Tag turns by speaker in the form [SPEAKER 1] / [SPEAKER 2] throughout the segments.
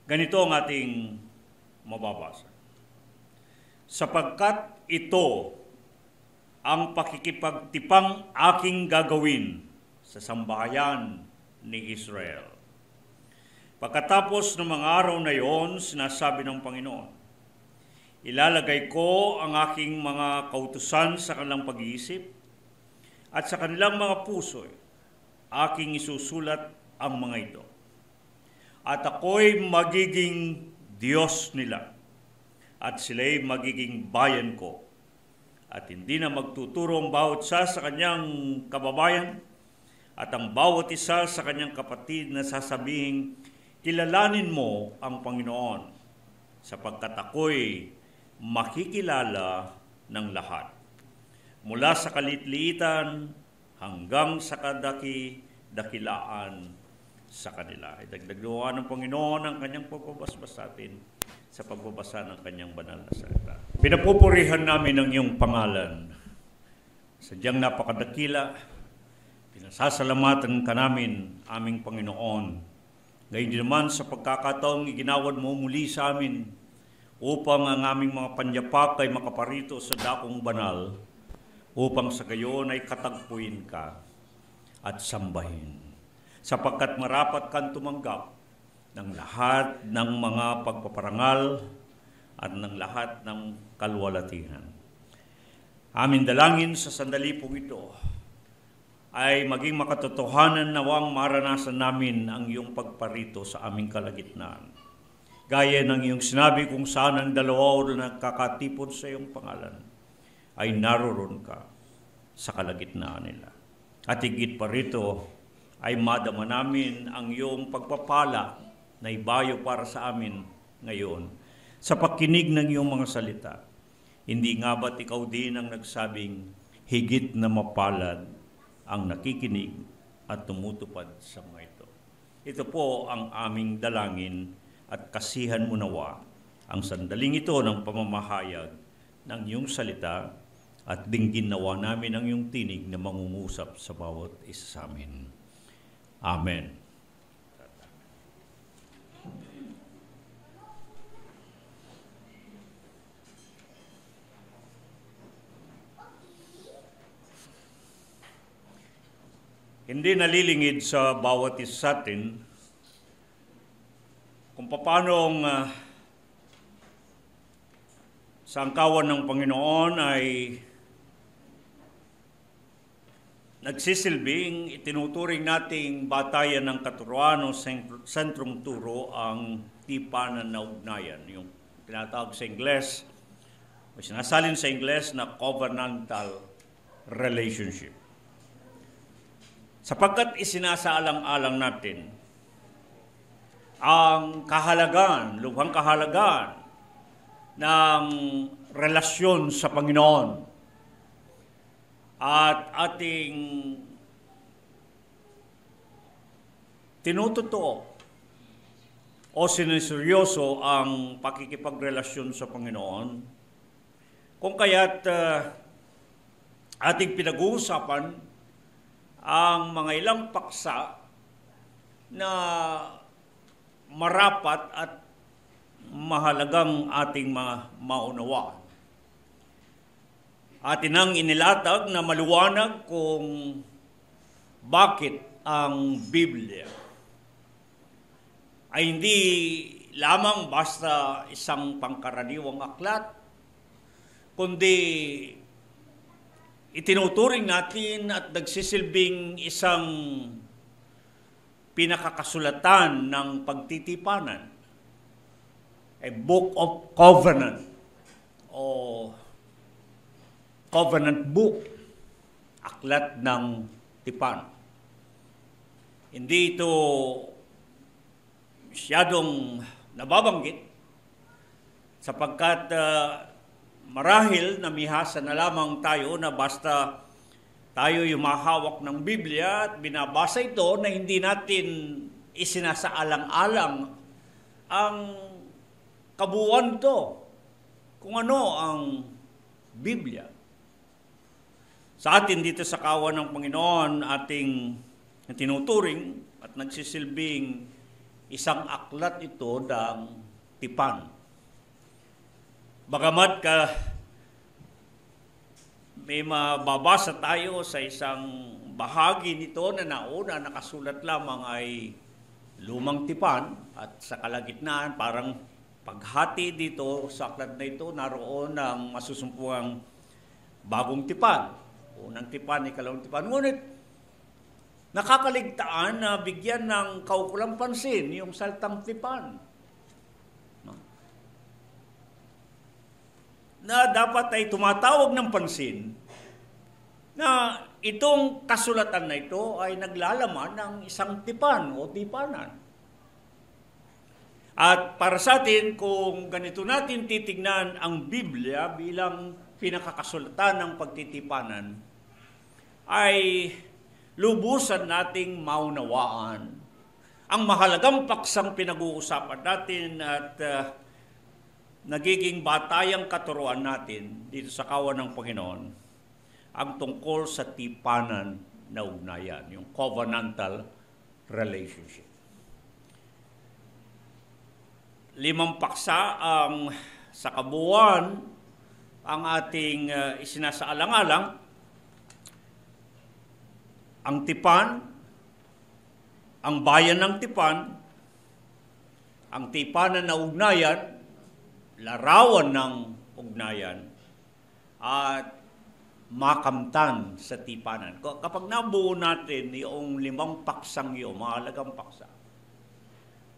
[SPEAKER 1] Ganito ang ating mababasa. Sapagkat ito ang pakikipagtipang aking gagawin sa sambahayan ni Israel. Pagkatapos ng mga araw na iyon, sinasabi ng Panginoon, ilalagay ko ang aking mga kautusan sa kanilang pag-iisip at sa kanilang mga puso, aking isusulat ang mga ito. At ako'y magiging Diyos nila at sila'y magiging bayan ko. At hindi na magtuturo ang bawat isa sa kanyang kababayan at ang bawat isa sa kanyang kapatid na sasabihing, kilalanin mo ang Panginoon sapagkat ako'y makikilala ng lahat. Mula sa kalitliitan hanggang sa dakilaan sa kanila. Idagdag nawa ng Panginoon ang kanyang pagbabasbas sa atin sa pagbabasa ng kanyang banal na salita. Pinapupurihan namin ang iyong pangalan. Sadyang napakadakila, pinasasalamatan ka namin, aming Panginoon. Gayon din naman sa pagkakataong iginawad mo muli sa amin upang ang aming mga panyapak ay makaparito sa dakong banal, upang sa gayon ay katagpuin ka at sambahin. Sapagkat marapat kang tumanggap ng lahat ng mga pagpaparangal at ng lahat ng kalwalatihan. Amin dalangin sa sandali pong ito ay maging makatotohanan nawang maranasan namin ang iyong pagparito sa aming kalagitnaan. Gaya ng iyong sinabi kung saan ang dalawa o nagkakatipon sa iyong pangalan, ay naroon ka sa kalagitnaan nila. At higit pa rito ay madama namin ang iyong pagpapala na ibayo para sa amin ngayon sa pakinig ng iyong mga salita. Hindi nga ba't ikaw din ang nagsabing higit na mapalad ang nakikinig at tumutupad sa mga ito. Ito po ang aming dalangin at kasihan mo nawa ang sandaling ito ng pamamahayag ng iyong salita at dinggin nawa namin ang iyong tinig na mangungusap sa bawat isa sa amin. Amen. Hindi nalilingid sa bawat isa sa atin kung paanong sa angkawan ng Panginoon ay nagsisilbing itinuturing nating batayan ng katuruan o sentrong turo ang tipanan na ugnayan, yung tinatawag sa Ingles o sinasalin sa Ingles na covenantal relationship. Sapagkat isinasaalang-alang natin ang kahalagan, lubhang kahalagan ng relasyon sa Panginoon at ating tinututo o siniseryoso ang pakikipagrelasyon sa Panginoon, kung kaya't ating pinag-uusapan ang mga ilang paksa na marapat at mahalagang ating maunawaan. Atin ang inilatag na maliwanag kung bakit ang Biblia ay hindi lamang basta isang pangkaraniwang aklat, kundi itinuturing natin at nagsisilbing isang pinakakasulatan ng pagtitipanan, a book of covenant o covenant book, aklat ng tipan. Hindi ito masyadong nababanggit sapagkat marahil namihasa na lamang tayo na basta tayo humahawak ng Biblia at binabasa ito na hindi natin isinasaalang-alang ang kabuuan ito, kung ano ang Biblia. Sa atin dito sa kawan ng Panginoon, ating tinuturing at nagsisilbing isang aklat ito ng tipan. Bagamat may mababasa tayo sa isang bahagi nito na nauna nakasulat lamang ay lumang tipan at sa kalagitnaan parang paghati dito sa aklat na ito naroon ang masusumpungang bagong tipan. Unang tipan, ikalawang tipan. Ngunit nakakaligtaan na bigyan ng kaukulang pansin yung salitang tipan. Na dapat ay tumatawag ng pansin na itong kasulatan na ito ay naglalaman ng isang tipan o tipanan. At para sa atin, kung ganito natin titignan ang Biblia bilang pinakakasulatan ng pagtitipanan, ay lubusan nating maunawaan ang mahalagang paksang pinag-uusapan natin at nagiging batayang katuruan natin dito sa kawan ng Panginoon ang tungkol sa tipanan na ugnayan, yung covenantal relationship. 5 paksa ang sa kabuuan ang ating isinasaalang-alang. Ang tipan, ang bayan ng tipan, ang tipanan na ugnayan, larawan ng ugnayan, at makamtan sa tipanan. Kapag nabuo natin yung 5 paksang yun, mahalagang paksa,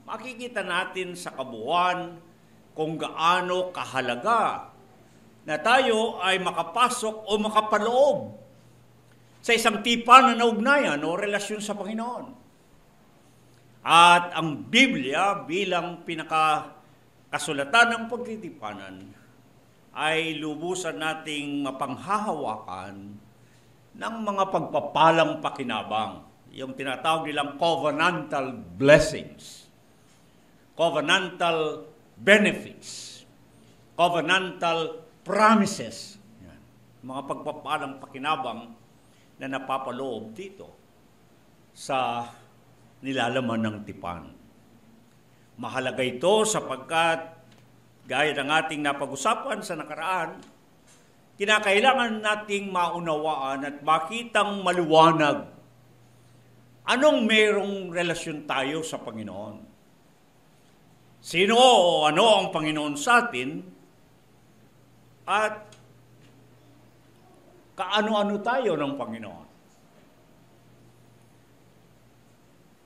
[SPEAKER 1] makikita natin sa kabuuan kung gaano kahalaga na tayo ay makapasok o makapaloob sa isang tipanan na ugnayan o relasyon sa Panginoon. At ang Biblia bilang pinakakasulatan ng pagtitipanan ay lubusan nating mapanghahawakan ng mga pagpapalang pakinabang, yung tinatawag nilang covenantal blessings, covenantal benefits, covenantal promises. Yan. Mga pagpapalang pakinabang na napapaloob dito sa nilalaman ng tipan. Mahalaga ito sapagkat gaya ng ating napag-usapan sa nakaraan, kinakailangan nating maunawaan at makitang maliwanag anong merong relasyon tayo sa Panginoon. Sino o ano ang Panginoon sa atin at kaano-ano tayo ng Panginoon.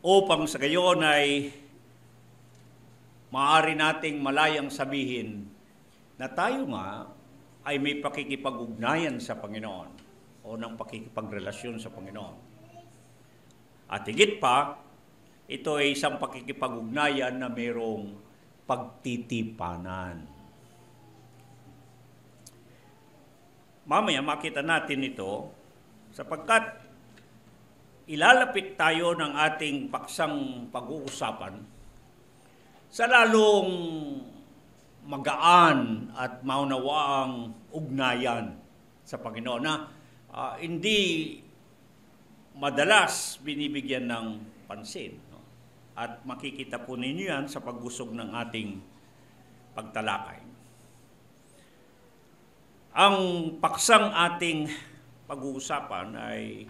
[SPEAKER 1] Upang sa gayon ay maaari nating malayang sabihin na tayo nga ay may pakikipag-ugnayan sa Panginoon o ng pakikipagrelasyon sa Panginoon. At higit pa, ito ay isang pakikipag-ugnayan na mayroong pagtitipanan. Mamaya makita natin ito sapagkat ilalapit tayo ng ating paksang pag-uusapan sa lalong magaan at maunawaang ugnayan sa Panginoon na hindi madalas binibigyan ng pansin. No? At makikita po ninyo yan sa pagbusog ng ating pagtalakay. Ang paksang ating pag-uusapan ay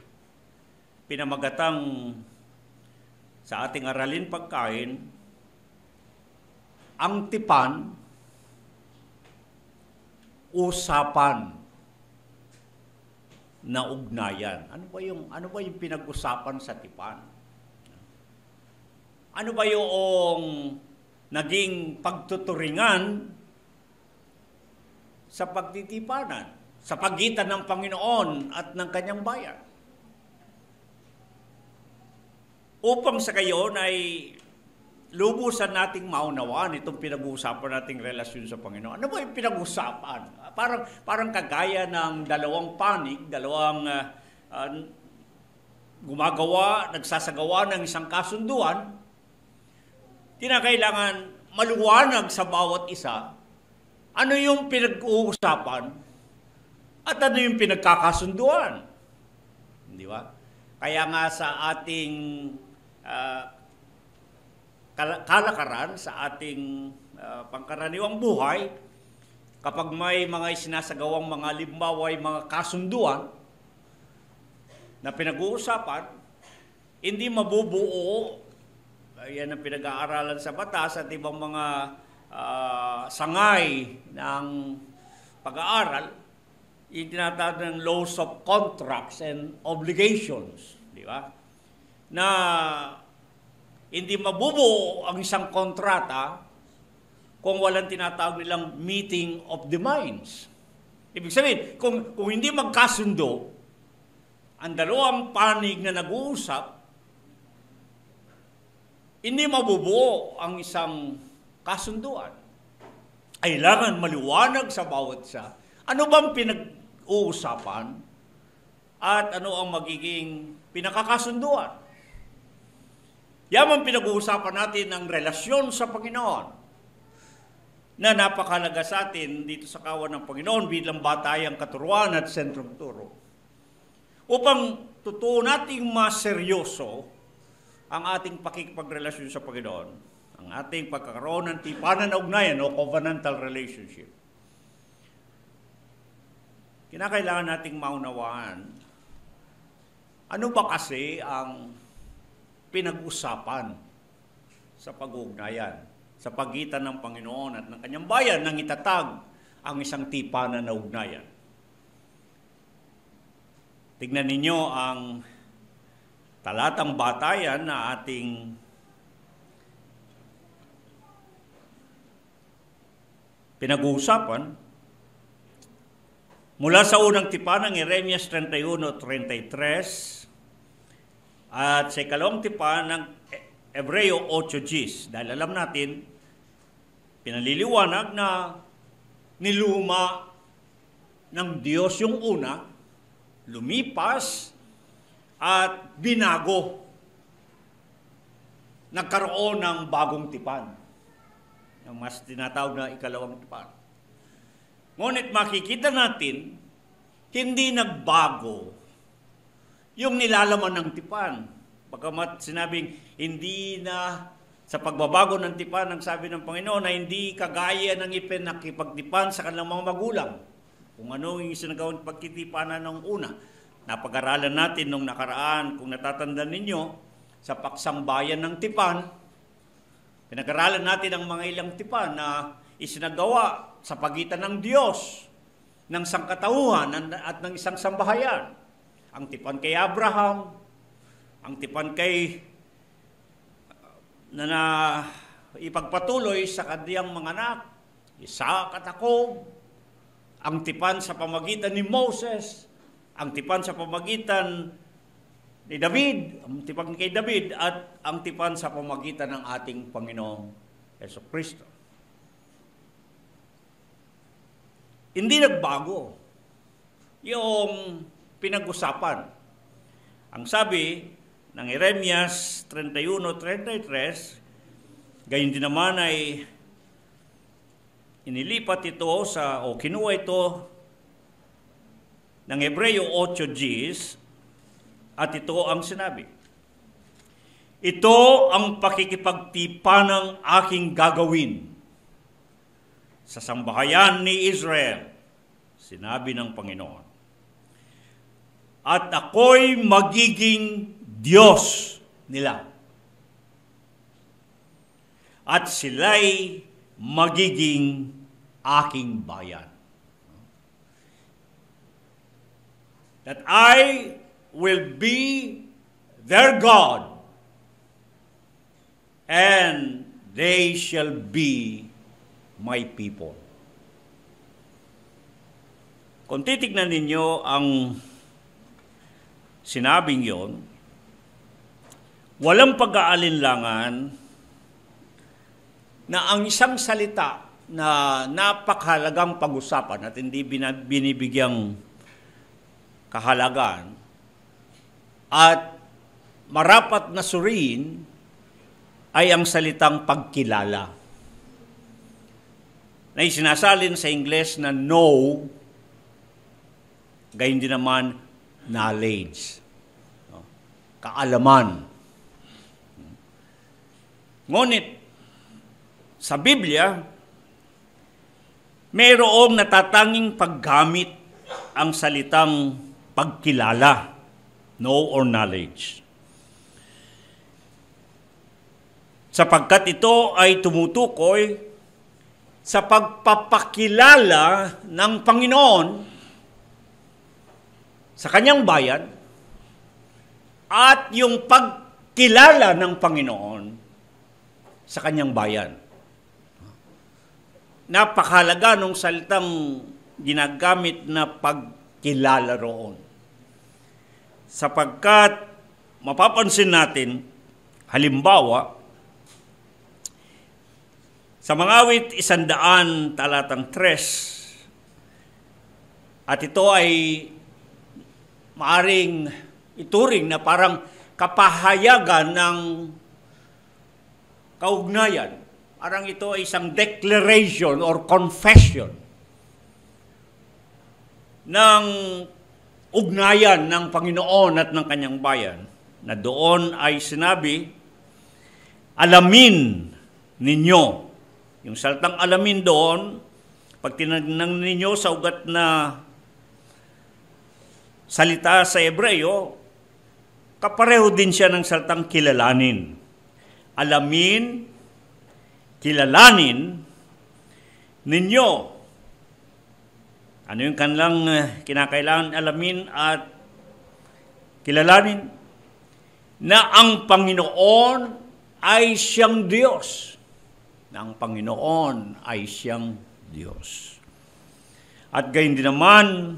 [SPEAKER 1] pinamagatang sa ating aralin pagkain, ang tipan, usapan na ugnayan. Ano ba yung pinag-usapan sa tipan? Ano ba yung naging pagtuturingan sa pagtitipanan sa pagitan ng Panginoon at ng kanyang bayan? Upang sa gayon ay lubusan nating maunawaan itong pinag-uusapan nating relasyon sa Panginoon. Ano ba yung pinag-uusapan? Parang kagaya ng dalawang panig, nagsasagawa ng isang kasunduan, kinakailangan maluwanag sa bawat isa ano yung pinag-uusapan at ano yung pinagkakasunduan. Di ba? Kaya nga sa ating kalakaran sa ating pangkaraniwang buhay, kapag may mga isinasagawang mga limbaway, mga kasunduan na pinag-uusapan, hindi mabubuo, yan ang pinag-aaralan sa batas at ibang mga sangay ng pag-aaral, yung tinatawag ng laws of contracts and obligations, di ba? Na hindi mabubuo ang isang kontrata kung walang tinatawag nilang meeting of the minds. Ibig sabihin, kung hindi magkasundo, ang dalawang panig na nag-uusap, hindi mabubuo ang isang kasunduan. Kailangan maliwanag sa bawat isa. Ano bang pinag-uusapan at ano ang magiging pinakakasunduan? Yaman pinag-uusapan natin ang relasyon sa Panginoon na napakalaga sa atin dito sa kawan ng Panginoon bilang batayang katuruan at sentrong turo. Upang totoo nating maseryoso ang ating pakikipagrelasyon sa Panginoon, ang ating pagkakaroon ng tipanan na ugnayan o covenantal relationship. Kinakailangan nating maunawaan, ano ba kasi ang pinag-usapan sa pag-ugnayan sa pagitan ng Panginoon at ng kanyang bayan nang itatag ang isang tipanan na ugnayan. Tignan ninyo ang talatang batayan na ating pinag-uusapan mula sa unang tipan ng Jeremias 31:33 at sa ikalawang tipan ng Hebreo 8:10. Dahil alam natin, pinaliliwanag na niluma ng Diyos yung una, lumipas at binago. Nagkaroon ng bagong tipan. Ang mas tinatawag na ikalawang tipan. Ngunit makikita natin, hindi nagbago yung nilalaman ng tipan. Bagamat sinabing hindi na sa pagbabago ng tipan, ang sabi ng Panginoon na hindi kagaya ng ipinakipagtipan sa kanilang mga magulang. Kung ano yung isinagawang pagkitipanan ng una. Napag-aralan natin nung nakaraan, kung natatandaan ninyo, sa paksang bayan ng tipan, pinag-aralan natin ang mga ilang tipan na isinagawa sa pagitan ng Diyos, ng sangkatauhan at ng isang sambahayan. Ang tipan kay Abraham, ang tipan kay na ipagpatuloy sa kaniyang mga anak, Isaac at Jacob, ang tipan sa pamagitan ni Moses, ang tipan sa pamagitan ni David, ang tipan kay David, at ang tipan sa pamagitan ng ating Panginoong Jesucristo. Hindi nagbago yung pinag-usapan. Ang sabi ng Jeremias 31:33, gayon din naman ay inilipat ito o kinuha ito ng Hebreo 8:10 at ito ang sinabi. Ito ang pakikipagtipanang aking gagawin sa sambahayan ni Israel, sinabi ng Panginoon. At ako'y magiging Diyos nila. At sila'y magiging aking bayan. That I will be their God, and they shall be my people. Kung titignan ninyo ang sinabing yon, walang pag-aalinlangan na ang isang salita na napakahalagang pag-usapan at hindi binibigyang kahalagaan at marapat na suriin ay ang salitang pagkilala. Na isinasalin sa Ingles na know, gayon din naman knowledge. Kaalaman. Ngunit, sa Biblia, mayroong natatanging paggamit ang salitang pagkilala, know or knowledge. Sapagkat ito ay tumutukoy sa pagpapakilala ng Panginoon sa kanyang bayan at yung pagkilala ng Panginoon sa kanyang bayan. Napakahalaga nung salitang ginagamit na pagkilala roon. Sapagkat mapapansin natin, halimbawa, sa mga awit 100 talatang 3, at ito ay maaring ituring na parang kapahayagan ng kaugnayan. Parang ito ay isang declaration or confession ng ugnayan ng Panginoon at ng kanyang bayan, na doon ay sinabi, alamin ninyo. Yung salitang alamin doon, pag tinignan ninyo sa ugat na salita sa Hebreo, kapareho din siya ng salitang kilalanin. Alamin, kilalanin ninyo. Ano yung kanilang kinakailangan alamin at kilalanin? Na ang Panginoon ay siyang Diyos. Na ang Panginoon ay siyang Diyos. At gayon din naman,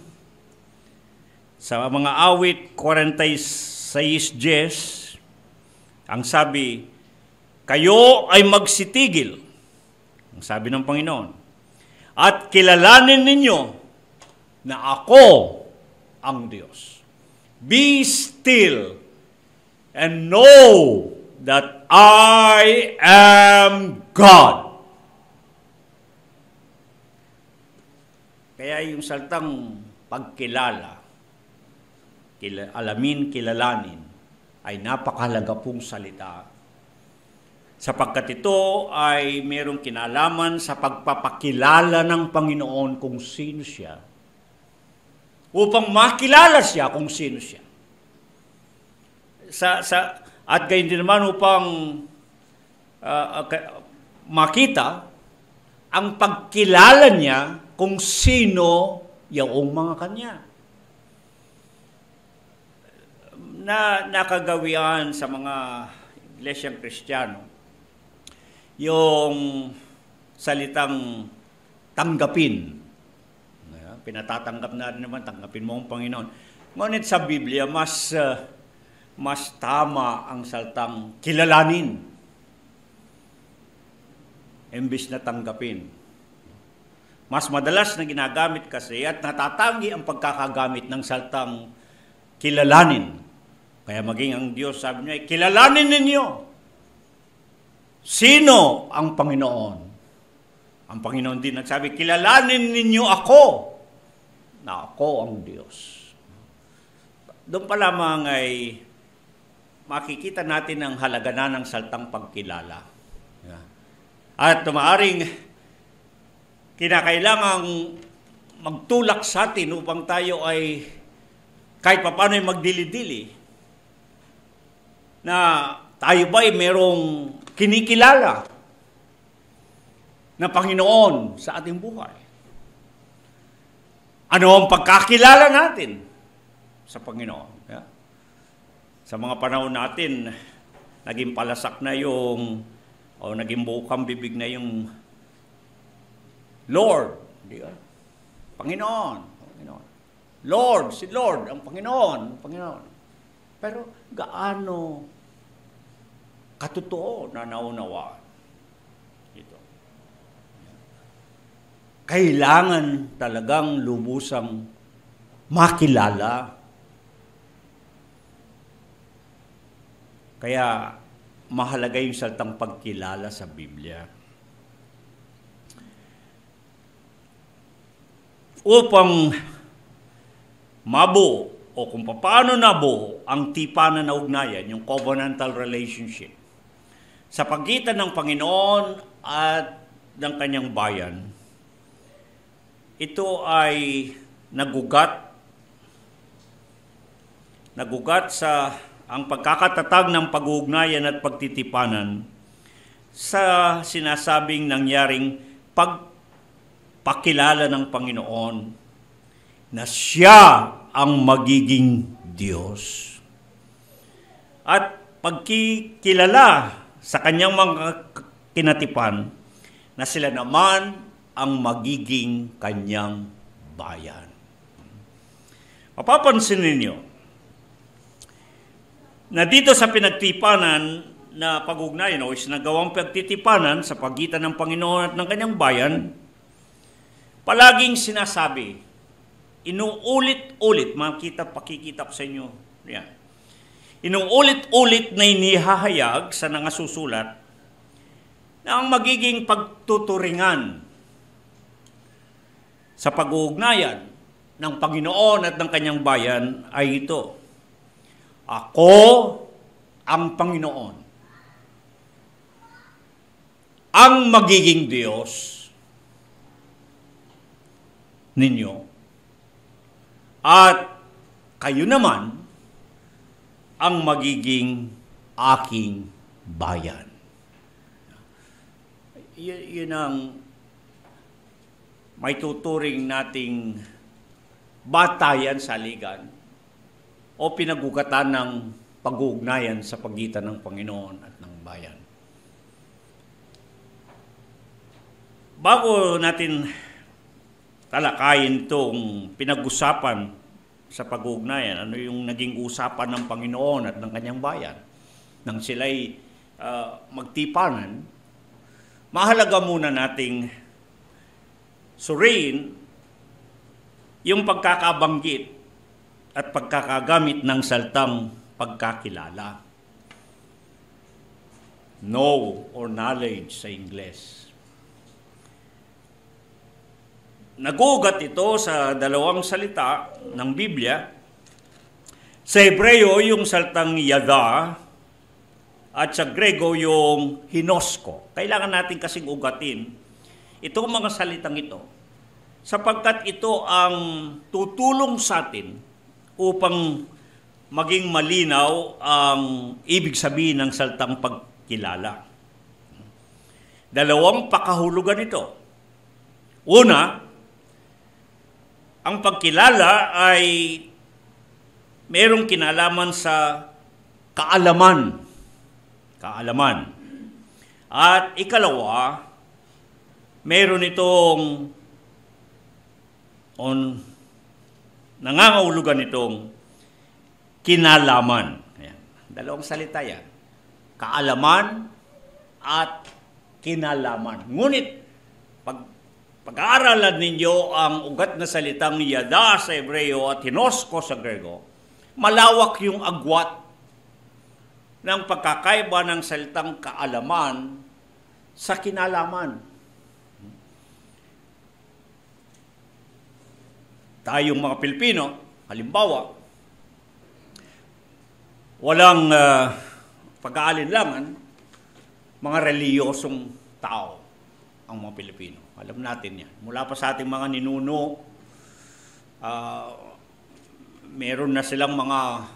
[SPEAKER 1] sa mga awit 46:10, ang sabi, kayo ay magsitigil, ang sabi ng Panginoon, at kilalanin ninyo na ako ang Diyos. Be still and know that I am God. Kaya yung salitang pagkilala, alamin, kilalanin, ay napakahalaga pong salita. Sapagkat ito ay mayroong kinalaman sa pagpapakilala ng Panginoon kung sino siya, upang makilala siya kung sino siya. At gayon din naman upang makita ang pagkilala niya kung sino yung mga kanya. Na nakagawian sa mga iglesyang Kristiyano yung salitang tanggapin. Pinatatanggap na rin naman, tanggapin mo ang Panginoon. Ngunit sa Biblia, mas tama ang salitang kilalanin imbis na tanggapin. Mas madalas na ginagamit kasi at natatangi ang pagkakagamit ng salitang kilalanin. Kaya maging ang Diyos, sabi niya, kilalanin ninyo sino ang Panginoon. Ang Panginoon din nagsabi, kilalanin ninyo ako na ako ang Diyos. Doon pa lamang ay makikita natin ang halaga na ng salitang pagkilala. At maaring kinakailangang magtulak sa atin upang tayo ay kahit paano ay magdili-dili na tayo ba ay merong kinikilala na Panginoon sa ating buhay. Ano ang pagkakilala natin sa Panginoon? Sa mga panahon natin, naging palasak na yung, o naging bukang bibig na yung Lord. Di ba? Panginoon. Panginoon. Lord, si Lord, ang Panginoon. Panginoon. Pero gaano katotoo na naunawaan ito? Kailangan talagang lubusang makilala. Kaya mahalaga yung salitang pagkilala sa Biblia. Upang mabuo o kung paano nabuo ang tipanan na ugnayan, yung covenantal relationship sa pagitan ng Panginoon at ng kanyang bayan. Ito ay nagugat sa ang pagkakatatag ng pag-uugnayan at pagtitipanan sa sinasabing nangyaring pagpakilala ng Panginoon na siya ang magiging Diyos. At pagkikilala sa kanyang mga kinatipan na sila naman ang magiging kanyang bayan. Mapapansin ninyo na dito sa pinagtipanan na pag-ugnayan o isinagawang pagtitipanan sa pagitan ng Panginoon at ng kanyang bayan, palaging sinasabi, inuulit-ulit, pakikita ko sa inyo, yan. Inuulit-ulit na inihahayag sa nangasusulat na ang magiging pagtuturingan sa pag-uugnayan ng Panginoon at ng kanyang bayan ay ito. Ako ang Panginoon, ang magiging Diyos ninyo, at kayo naman ang magiging aking bayan. Yun ang may tuturing nating batayan sa ligan o pinagugatan ng pag-uugnayan sa pagitan ng Panginoon at ng bayan. Bago natin talakayin itong pinag-usapan sa pag-uugnayan, ano yung naging usapan ng Panginoon at ng kanyang bayan nang sila'y magtipanan, mahalaga muna nating suriin yung pagkakabanggit at pagkakagamit ng salitang pagkakilala. Know or knowledge sa Ingles. Nagugat ito sa dalawang salita ng Biblia. Sa Hebreo, yung salitang yada, at sa Grego, yung hinosko. Kailangan natin kasing ugatin itong mga salitang ito, sapagkat ito ang tutulong sa atin upang maging malinaw ang ibig sabihin ng salitang pagkilala. Dalawang pakahulugan ito. Una, ang pagkilala ay merong kinalaman sa kaalaman. At ikalawa, meron itong nangangahulugan itong kinalaman. Ayan. Dalawang salita yan. Kaalaman at kinalaman. Ngunit, pag-aaralan ninyo ang ugat na salitang yada sa Hebreo at hinosko sa Grego, malawak yung agwat ng pagkakaiba ng salitang kaalaman sa kinalaman. Tayong mga Pilipino, halimbawa, walang pag-aalinlangan, mga reliyosong tao ang mga Pilipino. Alam natin yan. Mula pa sa ating mga ninuno, meron na silang mga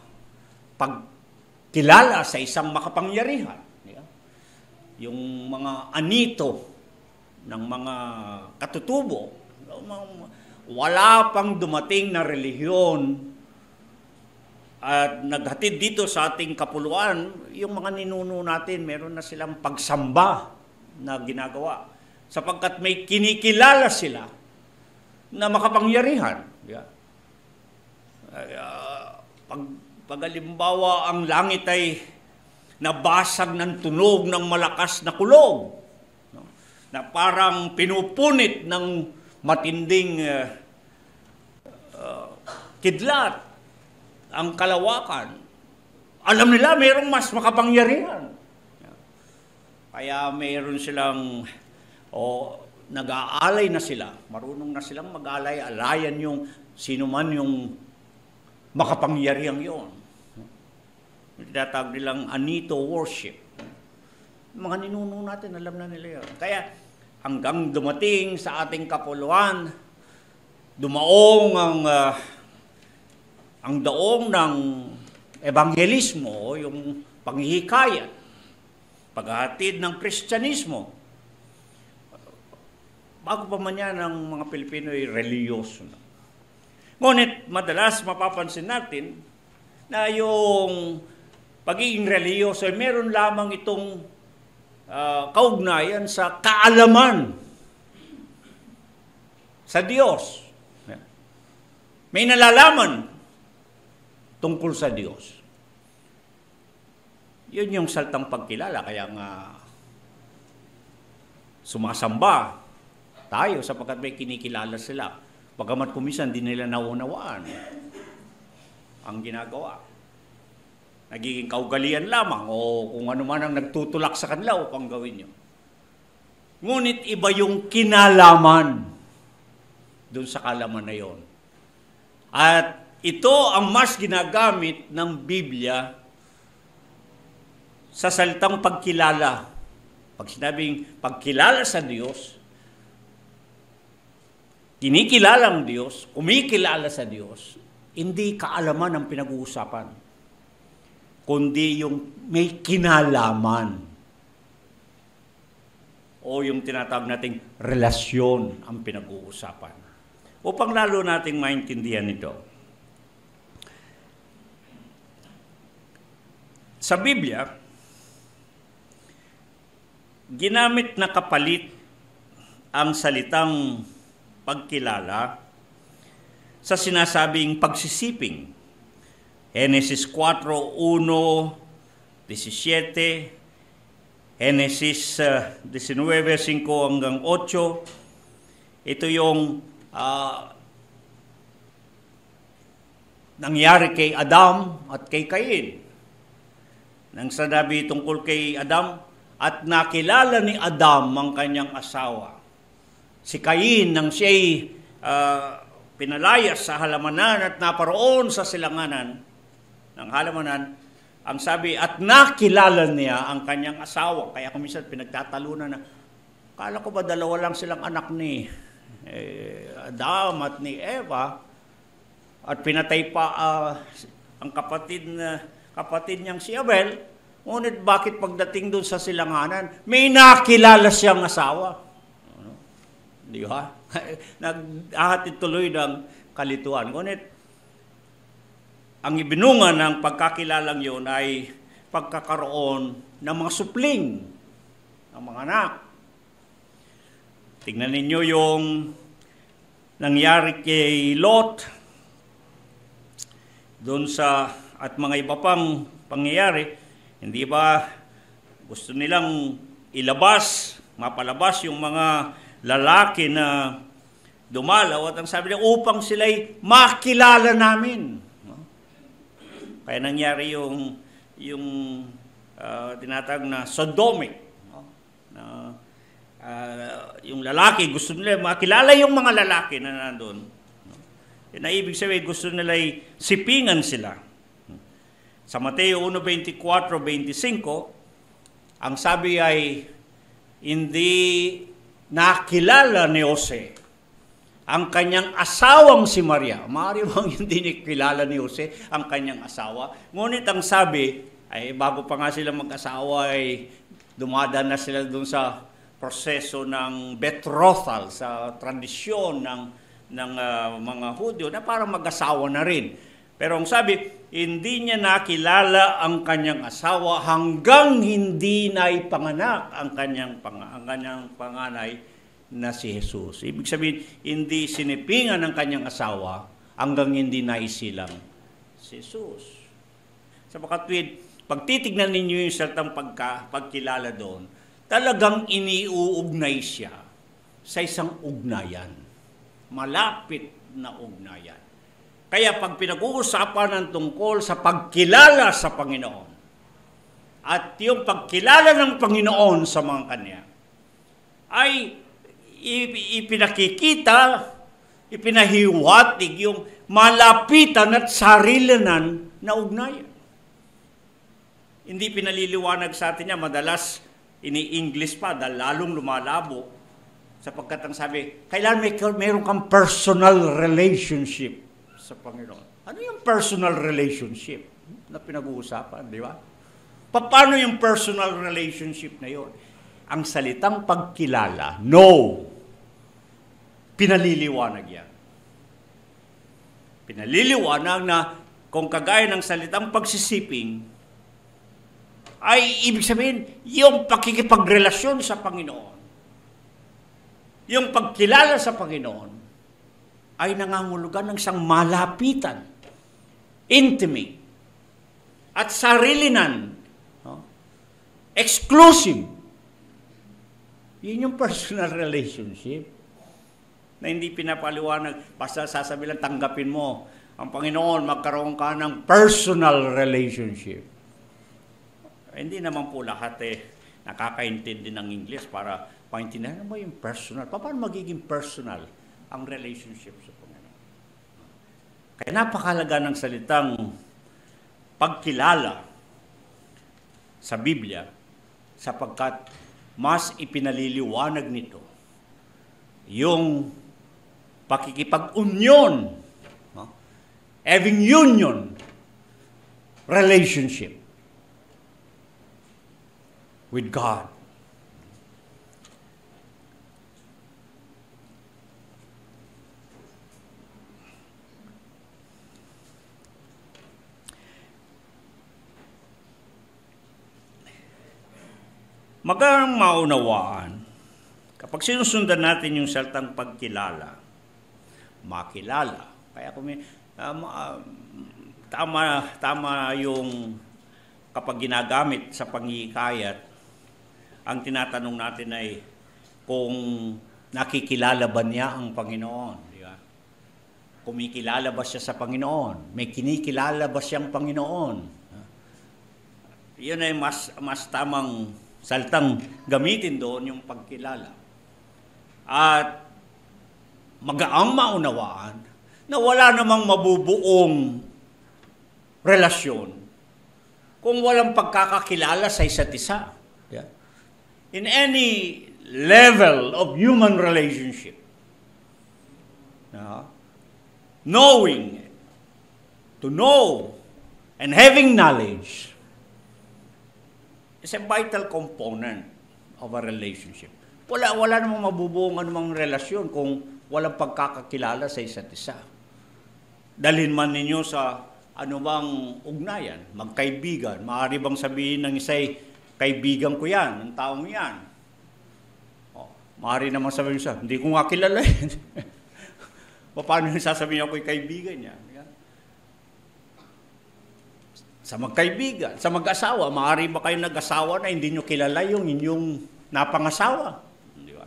[SPEAKER 1] pagkilala sa isang makapangyarihan. Yung mga anito ng mga katutubo, wala pang dumating na relihiyon at naghatid dito sa ating kapuluan, yung mga ninuno natin, meron na silang pagsamba na ginagawa. Sapagkat may kinikilala sila na makapangyarihan. Pag halimbawa ang langit ay nabasag ng tunog ng malakas na kulog, na parang pinupunit ng matinding kidlat ang kalawakan, alam nila mayroong mas makapangyarihan. Kaya mayroon silang nag-aalay na sila, marunong na silang mag-alay-alayan yung sino man yung makapangyarihang yon. Tinatawag nilang Anito worship. Mga ninuno natin, alam na nila yun. Kaya hanggang dumating sa ating kapuluan, dumaong ang daong ng ebanghelismo, yung panghihikayat, paghahatid ng Kristyanismo. Bago pa man yan, ang mga Pilipino ay reliyoso na. Ngunit madalas mapapansin natin na yung pagiging reliyoso ay meron lamang itong kaugnayan sa kaalaman sa Diyos. May nalalaman tungkol sa Diyos. Yun yung saltang pagkilala, kaya nga sumasamba tayo sapagkat may kinikilala sila. Bagamat kumisan, di nila naunawaan ang ginagawa. Nagiging kaugalian lamang o kung ano man ang nagtutulak sa kanila upang gawin nyo. Ngunit iba yung kinalaman doon sa kalaman na yon. At ito ang mas ginagamit ng Biblia sa salitang pagkilala. Pag sinabing pagkilala sa Diyos, kinikilala ang Diyos, kumikilala sa Diyos, hindi kaalaman ang pinag-uusapan, kundi yung may kinalaman o yung tinatawag nating relasyon ang pinag-uusapan. Upang lalo nating maintindihan ito. Sa Biblia, ginamit na kapalit ang salitang pagkilala sa sinasabing pagsisiping. Genesis 4:1, 17, Genesis 19:5 hanggang 8. Ito yung nangyari kay Adam at kay Cain. Nang sinabi tungkol kay Adam, at nakilala ni Adam ang kanyang asawa. Si Cain, nang siya'y pinalayas sa halamanan at naparoon sa silanganan ng halamanan, ang sabi, at nakilala niya ang kanyang asawa. Kaya kuminsan pinagtatalunan na, kala ko ba dalawa lang silang anak ni Adam at ni Eva, at pinatay pa ang kapatid niyang si Abel. Ngunit bakit pagdating doon sa silanganan, may nakilala siyang asawa? Di ba? Nag-ahatid tuloy ng kalituan. Ngunit, ang ibinunga ng pagkakilalang yun ay pagkakaroon ng mga supling ng mga anak. Tingnan ninyo yung nangyari kay Lot doon sa at mga iba pang pangyayari. Hindi ba gusto nilang mapalabas yung mga lalaki na dumalaw at ang sabi nila upang sila'y makilala namin. Kaya nangyari yung tinatawag na sodomic. Yung lalaki, gusto nila makilala yung mga lalaki na nandun. Yun na ibig sabihin, gusto nila sipingan sila. Sa Mateo 1:24-25, ang sabi ay, hindi nakilala ni Jose ang kanyang asawang si Maria. Maaari bang hindi nakilala ni Jose ang kanyang asawa? Ngunit ang sabi, ay bago pa nga sila mag-asawa, ay dumadaan na sila dun sa proseso ng betrothal, sa tradisyon ng mga Hudyo na parang mag-asawa na rin. Pero ang sabi, hindi niya nakilala ang kanyang asawa hanggang hindi na ipanganak ang kanyang panganay na si Jesus. Ibig sabihin, hindi sinipingan ng kanyang asawa hanggang hindi naisilang si Jesus. Sa makatwid, pag titignan ninyo yung salitang pagkilala doon, talagang iniuugnay siya sa isang ugnayan. Malapit na ugnayan. Kaya pag pinag-uusapan ng tungkol sa pagkilala sa Panginoon at yung pagkilala ng Panginoon sa mga kanya, ay ipinakikita, ipinahiwatig yung malapitan at sarilanan na ugnayan. Hindi pinaliliwanag sa atin niya, madalas ini-English pa dahil lalong lumalabo. Sapagkat ang sabi, kailan meron kang personal relationship sa Panginoon. Ano yung personal relationship na pinag-uusapan, di ba? Paano yung personal relationship na yon? Ang salitang pagkilala, no. Pinaliliwanag yan. Pinaliliwanag na kung kagaya ng salitang pagsisiping, ay ibig sabihin, yung pakikipagrelasyon sa Panginoon, yung pagkilala sa Panginoon, ay nangangulugan ng isang malapitan, intimate, at sarilinan, no? Exclusive. Yun yung personal relationship na hindi pinapaliwanag, basta sasabi lang tanggapin mo ang Panginoon, magkaroon ka ng personal relationship. Hindi naman po lahat nakakaintindi ng English para paintindihan mo yung personal. Paano magiging personal ang relationship sa Panginoon? Kaya napakalaga ng salitang pagkilala sa Biblia sapagkat mas ipinaliliwanag nito yung pakikipag-unyon, no? Having union relationship with God. Magandang maunawaan, kapag sinusundan natin yung salitang pagkilala, makilala, kaya kung tama yung kapag ginagamit sa pangihikayat, ang tinatanong natin ay kung nakikilala ba niya ang Panginoon. Di ba? Kumikilala ba siya sa Panginoon? May kinikilala ba siyang Panginoon? Yun ay mas tamang salitang gamitin doon yung pagkilala. At magaang maunawaan na wala namang mabubuong relasyon kung walang pagkakakilala sa isa't isa. Yeah. In any level of human relationship, knowing, to know, and having knowledge is a vital component of a relationship. Wala namang mabubuong anumang relasyon kung walang pagkakakilala sa isa't isa. Dalhin man ninyo sa anumang ugnayan, magkaibigan. Maaari bang sabihin ng isa'y, kaibigan ko yan, ng taong yan. Maaari naman sabihin siya, hindi ko nga kilala yan. Paano yung sasabihin ako'y kaibigan niya? Sa magkaibigan, sa mag-asawa, maaari ba kayo nag-asawa na hindi nyo kilala yung inyong napangasawa? Di ba?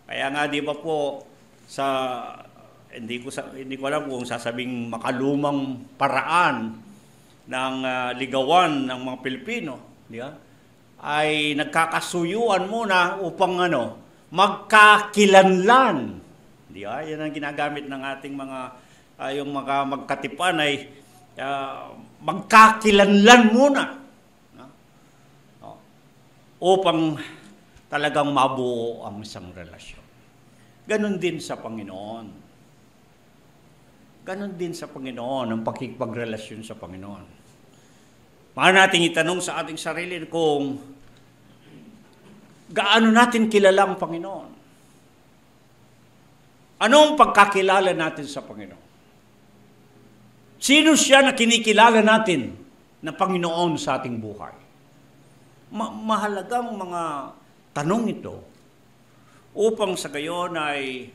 [SPEAKER 1] Kaya nga, di ba po, hindi ko alam kung sasabing makalumang paraan ng ligawan ng mga Pilipino, di ba? Ay nagkakasuyuan muna upang magkakilanlan. Di ba? Yan ang ginagamit ng ating yung mga magkatipan ay magkakilanlan muna, no? Upang talagang mabuo ang isang relasyon. Ganon din sa Panginoon. Ganon din sa Panginoon ang pakikipagrelasyon sa Panginoon. Maaari natin itanong sa ating sarili kung gaano natin kilala ang Panginoon. Anong pagkakilala natin sa Panginoon? Sino siya na kinikilala natin na Panginoon sa ating buhay? Mahalagang mga tanong ito upang sa gayon ay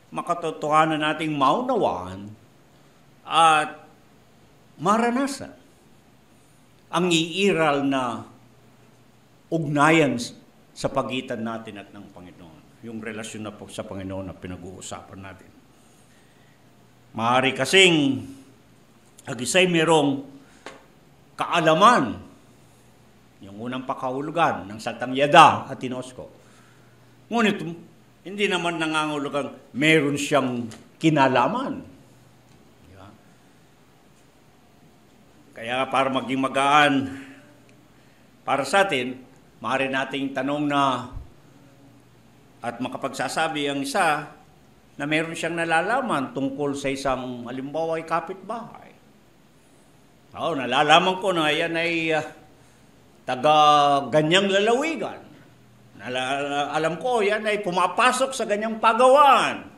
[SPEAKER 1] makatotohanan nating maunawaan at maranasan ang iiral na ugnayan sa pagitan natin at ng Panginoon. Yung relasyon na po sa Panginoon na pinag-uusapan natin. Maaari kasing agisay merong kaalaman, yung unang pakahulugan ng salitang yada at tinosko. Ngunit hindi naman nangangahulugang meron siyang kinalaman. Diba? Kaya para maging magaan para sa atin, Maaari nating tanong na at makapagsasabi ang isa na meron siyang nalalaman tungkol sa isang halimbawa ay kapitbahay. Nalalaman ko na yan ay taga ganyang lalawigan. Alam ko yan ay pumapasok sa ganyang pagawaan.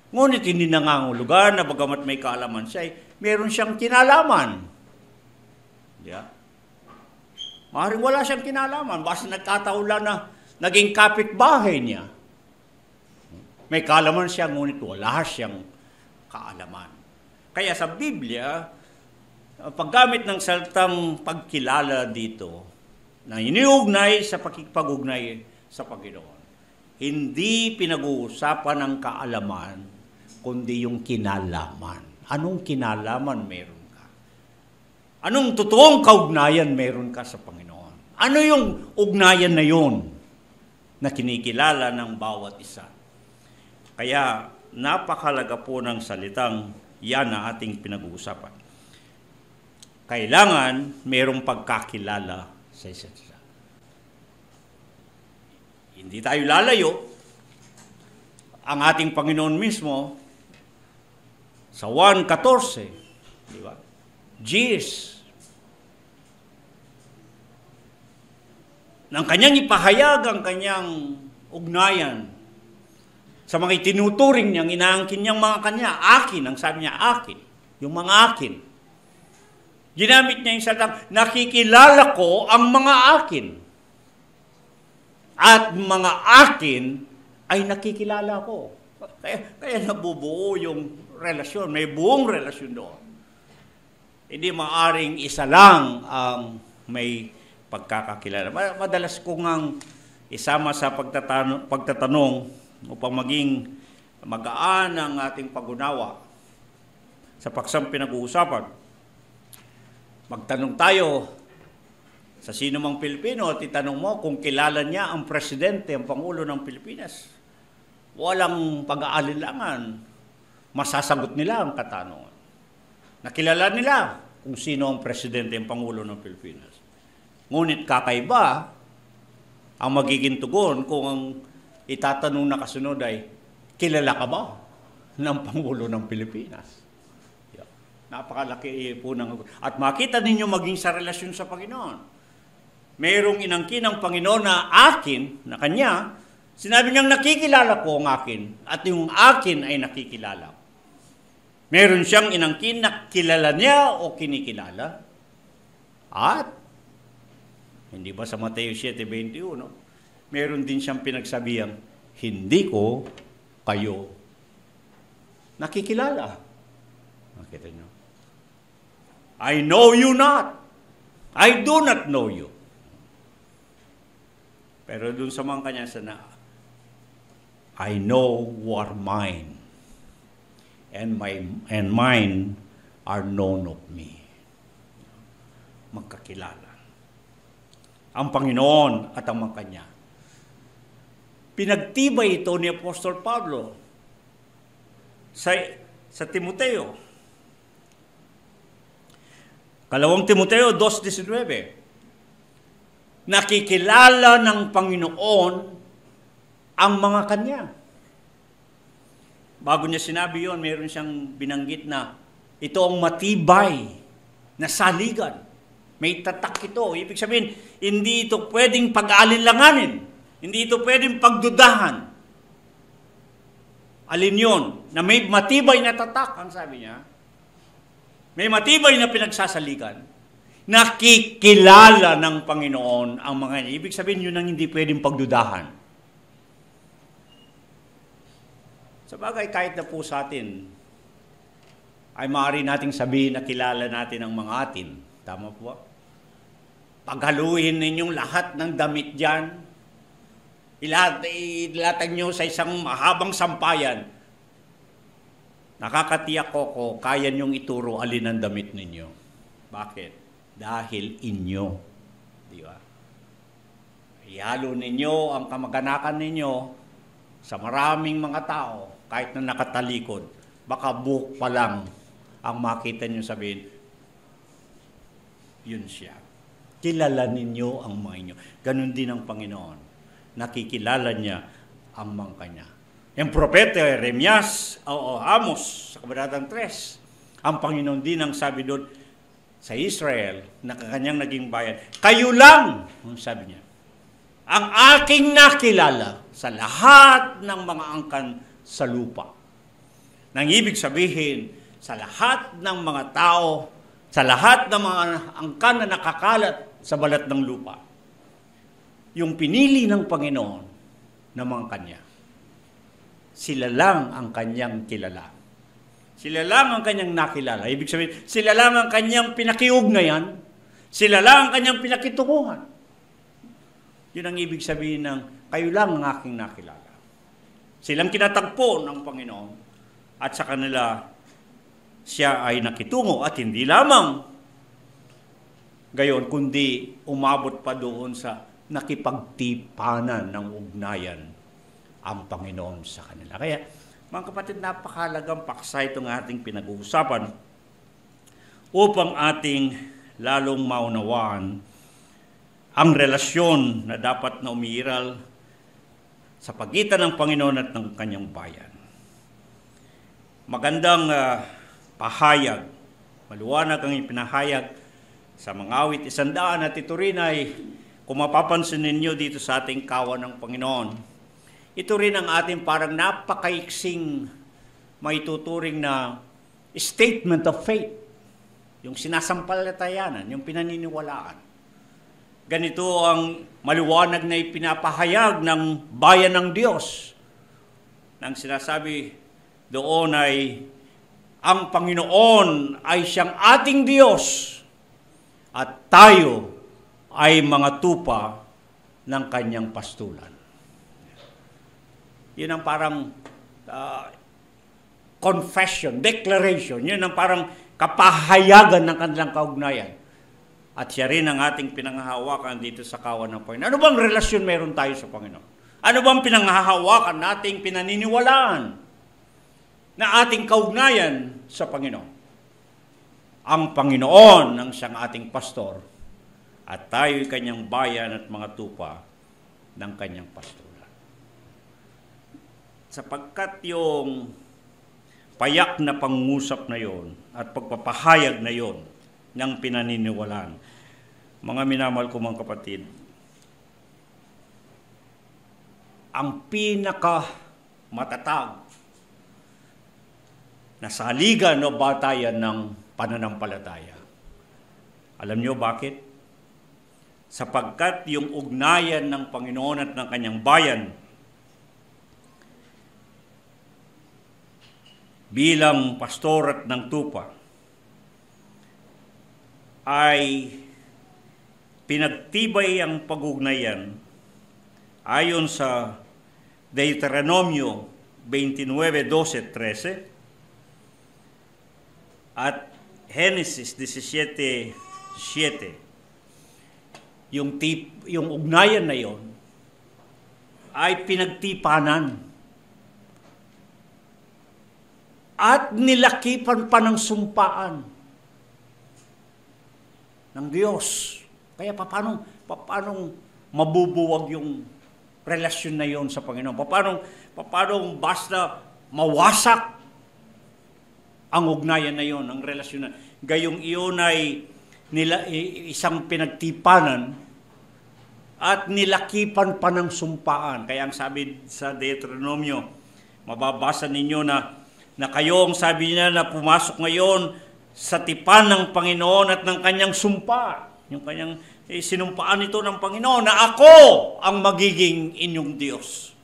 [SPEAKER 1] Ngunit hindi nangangulugan na bagamat may kaalaman siya, meron siyang kinalaman. Yeah. Maaaring wala siyang kinalaman, basta nagkataon lang na naging kapitbahay niya. May kaalaman siya, ngunit wala siyang kaalaman. Kaya sa Biblia, paggamit ng salitang pagkilala dito, na iniugnay sa pakikipag-ugnay sa Panginoon, hindi pinag-uusapan ng kaalaman, kundi yung kinalaman. Anong kinalaman meron ka? Anong totoong kaugnayan meron ka sa Panginoon? Ano yung ugnayan na yun na kinikilala ng bawat isa? Kaya napakalaga po ng salitang yan na ating pinag-uusapan. Kailangan merong pagkakilala sa isa't isa. Hindi tayo lalayo. Ang ating Panginoon mismo, sa 1:14, di ba? Jesus, nang kanyang ipahayag ang kanyang ugnayan sa mga itinuturing niyang, inaangkin niyang mga kanya, akin, ang sabi niya, akin, yung mga akin. Ginamit niya yung salitang, nakikilala ko ang mga akin. At mga akin ay nakikilala ko. Kaya nabubuo yung relasyon, may buong relasyon doon. Hindi maaring isa lang ang may pagkakakilala. Madalas ko ngang isama sa pagtatanong upang maging magaan ang ating pag-unawa sa paksang pinag-uusapan. Magtanong tayo sa sino mang Pilipino at itanong mo kung kilala niya ang presidente, ang Pangulo ng Pilipinas. Walang pag-aalilangan. Masasagot nila ang katanungan. Nakilala nila kung sino ang presidente, ang Pangulo ng Pilipinas. Ngunit kakaiba ang magiging tugon kung ang itatanong na kasunod ay, kilala ka ba ng Pangulo ng Pilipinas? Napakalaki po ng... At makita ninyo maging sa relasyon sa Panginoon. Mayroong inangkin ng Panginoon na akin, na kanya, sinabi niyang nakikilala ko ang akin, at yung akin ay nakikilala. Meron siyang inangkin na kilala niya o kinikilala. At, hindi ba sa Mateo 7:21, meron din siyang pinagsabihang, hindi ko kayo nakikilala. Nakita niyo? I know you not. I do not know you. Pero dun sa mga kanya sana, I know who are mine. And mine are known of me. Magkakilala. Ang Panginoon at ang mga kanya. Pinagtibay ito ni Apostol Pablo sa Timoteo. Kalawang Timoteo 2:19. Nakikilala ng Panginoon ang mga kanya. Bago niya sinabi yon, meron siyang binanggit na ito ang matibay na saligan. May tatak ito. Ibig sabihin, hindi ito pwedeng pag-aalilanganin. Hindi ito pwedeng pagdudahan. Alin yon? Na may matibay na tatak, ang sabi niya. May matibay na pinagsasaligan. Nakikilala ng Panginoon ang mga niya. Ibig sabihin, yun ang hindi pwedeng pagdudahan. Sa bagay, kahit na po sa atin, ay maaari nating sabihin na kilala natin ang mga atin. Tama po ba? Paghaluin ninyong lahat ng damit dyan, ilatag nyo sa isang mahabang sampayan, nakakatiyak ko, kaya niyong ituro alin ang damit ninyo. Bakit? Dahil inyo. Di ba? Ihalo ninyo ang kamag-anakan ninyo sa maraming mga tao, kahit na nakatalikod. Baka buhok pa lang ang makita niyo sabihin, yun siya. kilala ninyo ang mga inyo. Ganon din ang Panginoon. Nakikilala niya ang mga kanya. Yung propeta Jeremias o Amos sa Kabanatang 3, ang Panginoon din ang sabi doon sa Israel na kanyang naging bayan. Kayo lang, ang sabi niya, ang aking nakilala sa lahat ng mga angkan sa lupa. Nang ibig sabihin, sa lahat ng mga tao, sa lahat ng mga angkan na nakakalat sa balat ng lupa, yung pinili ng Panginoon na mga kanya, sila lang ang kanyang kilala. Sila lang ang kanyang nakilala. Ibig sabihin, sila lang ang kanyang pinakiugnayan, sila lang ang kanyang pinakitunguhan. Yun ang ibig sabihin ng, kayo lang ang aking nakilala. Silang kinatagpo ng Panginoon at sa kanila, siya ay nakitungo at hindi lamang gayon, kundi umabot pa doon sa nakipagtipanan ng ugnayan ang Panginoon sa kanila. Kaya, mga kapatid, napakahalagang paksa itong ating pinag-uusapan upang ating lalong maunawaan ang relasyon na dapat na umiiral sa pagitan ng Panginoon at ng kanyang bayan. Magandang pahayag, maluwanag ang ipinahayag sa mga awit 100 at ito rin ay, kung mapapansin ninyo dito sa ating kawan ng Panginoon, ito rin ang ating parang napakaiksing maituturing na statement of faith, yung sinasampalatayanan, yung pinaniniwalaan. Ganito ang maliwanag na ipinapahayag ng bayan ng Diyos. Nang sinasabi doon ay, ang Panginoon ay siyang ating Diyos at tayo ay mga tupa ng kanyang pastulan. Yun ang parang confession, declaration. Yun ang parang kapahayagan ng kanilang kaugnayan. At siya rin ang ating pinanghahawakan dito sa kawan ng Panginoon. Ano bang relasyon meron tayo sa Panginoon? Ano bang pinanghahawakan nating pinaniniwalaan na ating kaugnayan sa Panginoon? Ang Panginoon ang siyang ating pastor at tayo'y kanyang bayan at mga tupa ng kanyang pastoran. Sapagkat yung payak na pangungusap na yon at pagpapahayag na yon ng pinaniniwalaan, mga minamahal ko mga kapatid, ang pinaka matatag na saligan o batayan ng pananampalataya. Alam niyo bakit? Sapagkat yung ugnayan ng Panginoon at ng kanyang bayan bilang pastor at ng tupa ay pinagtibay ang pag-ugnayan ayon sa Deuteronomio 29:12-13 at Genesis 17:7. Yung ugnayan na yon ay pinagtipanan at nilakipan pa ng sumpaan ng Diyos. Kaya paano mabubuwag yung relasyon na yon sa Panginoon? Paano basta mawasak ang ugnayan na yon, ang relasyon na gayong iyon ay isang pinagtipanan at nilakipan pa ng sumpaan. Kaya ang sabi sa Deuteronomio, mababasa ninyo na kayong, sabi niya, na pumasok ngayon sa tipan ng Panginoon at ng kanyang sumpa. Yung kanyang sinumpaan ito ng Panginoon na ako ang magiging inyong Diyos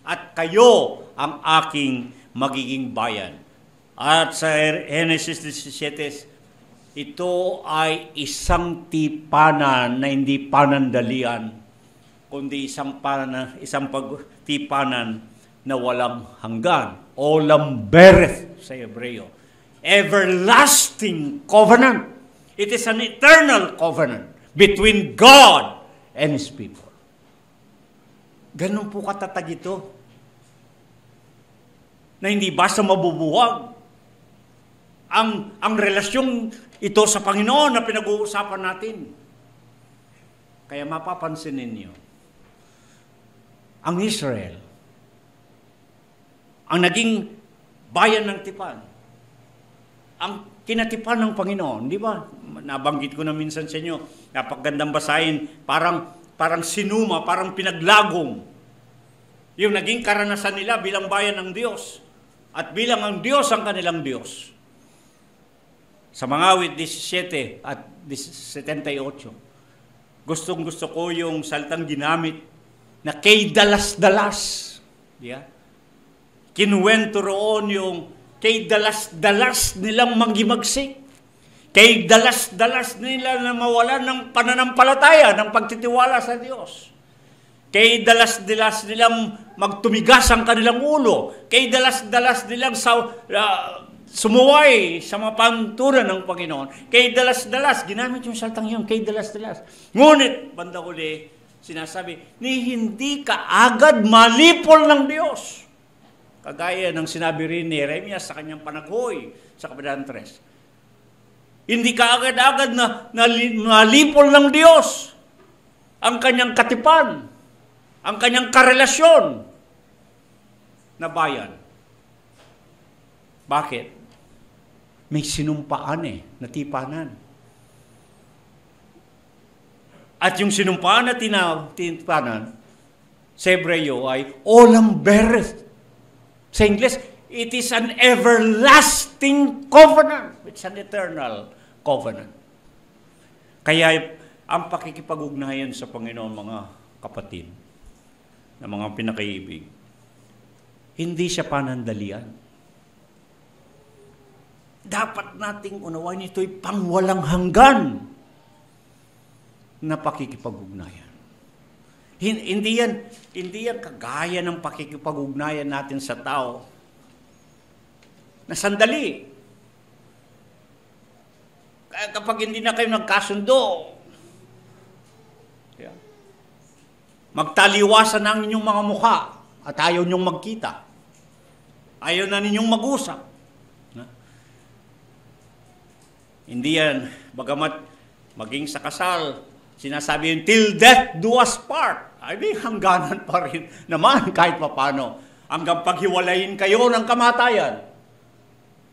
[SPEAKER 1] at kayo ang aking magiging bayan. At sa Genesis 17, ito ay isang tipanan na hindi panandalian, kundi isang pagtipanan na walang hanggan. Olam bereth sa Hebreo. Everlasting covenant. It is an eternal covenant between God and His people. Ganun po katatag ito. Na hindi basta mabubuwag. Ang relasyon ito sa Panginoon na pinag-uusapan natin. Kaya mapapansin ninyo, ang Israel, ang naging bayan ng tipan, ang kinatipan ng Panginoon, di ba? Nabanggit ko na minsan sa inyo, napakagandang basahin, parang sinuma, parang pinaglagong. Yung naging karanasan nila bilang bayan ng Diyos at bilang ang Diyos ang kanilang Diyos. Sa mga awit 17 at 78, gustong-gusto ko yung salitang ginamit na kay dalas-dalas. Yeah? Kinuwento roon yung kay dalas-dalas nilang magimagsik. Kay dalas-dalas nila na mawalan ng pananampalataya, ng pagtitiwala sa Diyos. Kay dalas-dalas nilang magtumigas ang kanilang ulo. Kay dalas-dalas nilang sumuway sa mga panturan ng Panginoon. Kay dalas-dalas, ginamit yung salitang yun, kay dalas-dalas. Ngunit, banda huli, sinasabi, ni hindi ka agad malipol ng Diyos. Kagaya ng sinabi rin ni Jeremias sa kanyang panaghoy sa Kabanata 3. Hindi ka agad-agad na malipol ng Diyos ang kanyang katipan, ang kanyang karelasyon na bayan. Bakit? May sinumpaan na tipanan. At yung sinumpaan na tipanan, sa Hebreo ay olam bereth. Sa English, it is an everlasting covenant. It's an eternal covenant. Kaya ang pakikipag-ugnayan sa Panginoon, mga kapatid, na mga pinakaibig, hindi siya panandalian. Dapat nating unawain ito'y pangwalang hanggan na pakikipag-ugnayan. Hindi yan kagaya ng pakikipag-ugnayan natin sa tao na sandali. Kapag hindi na kayo nagkasundo, magtaliwasan ang inyong mga mukha at ayaw ninyong magkita. Ayaw na ninyong mag-usap. Hindi yan, bagamat maging sa kasal, sinasabi yun, till death do us part. Ay, may hangganan pa rin naman kahit papano. Hanggang paghiwalayin kayo ng kamatayan.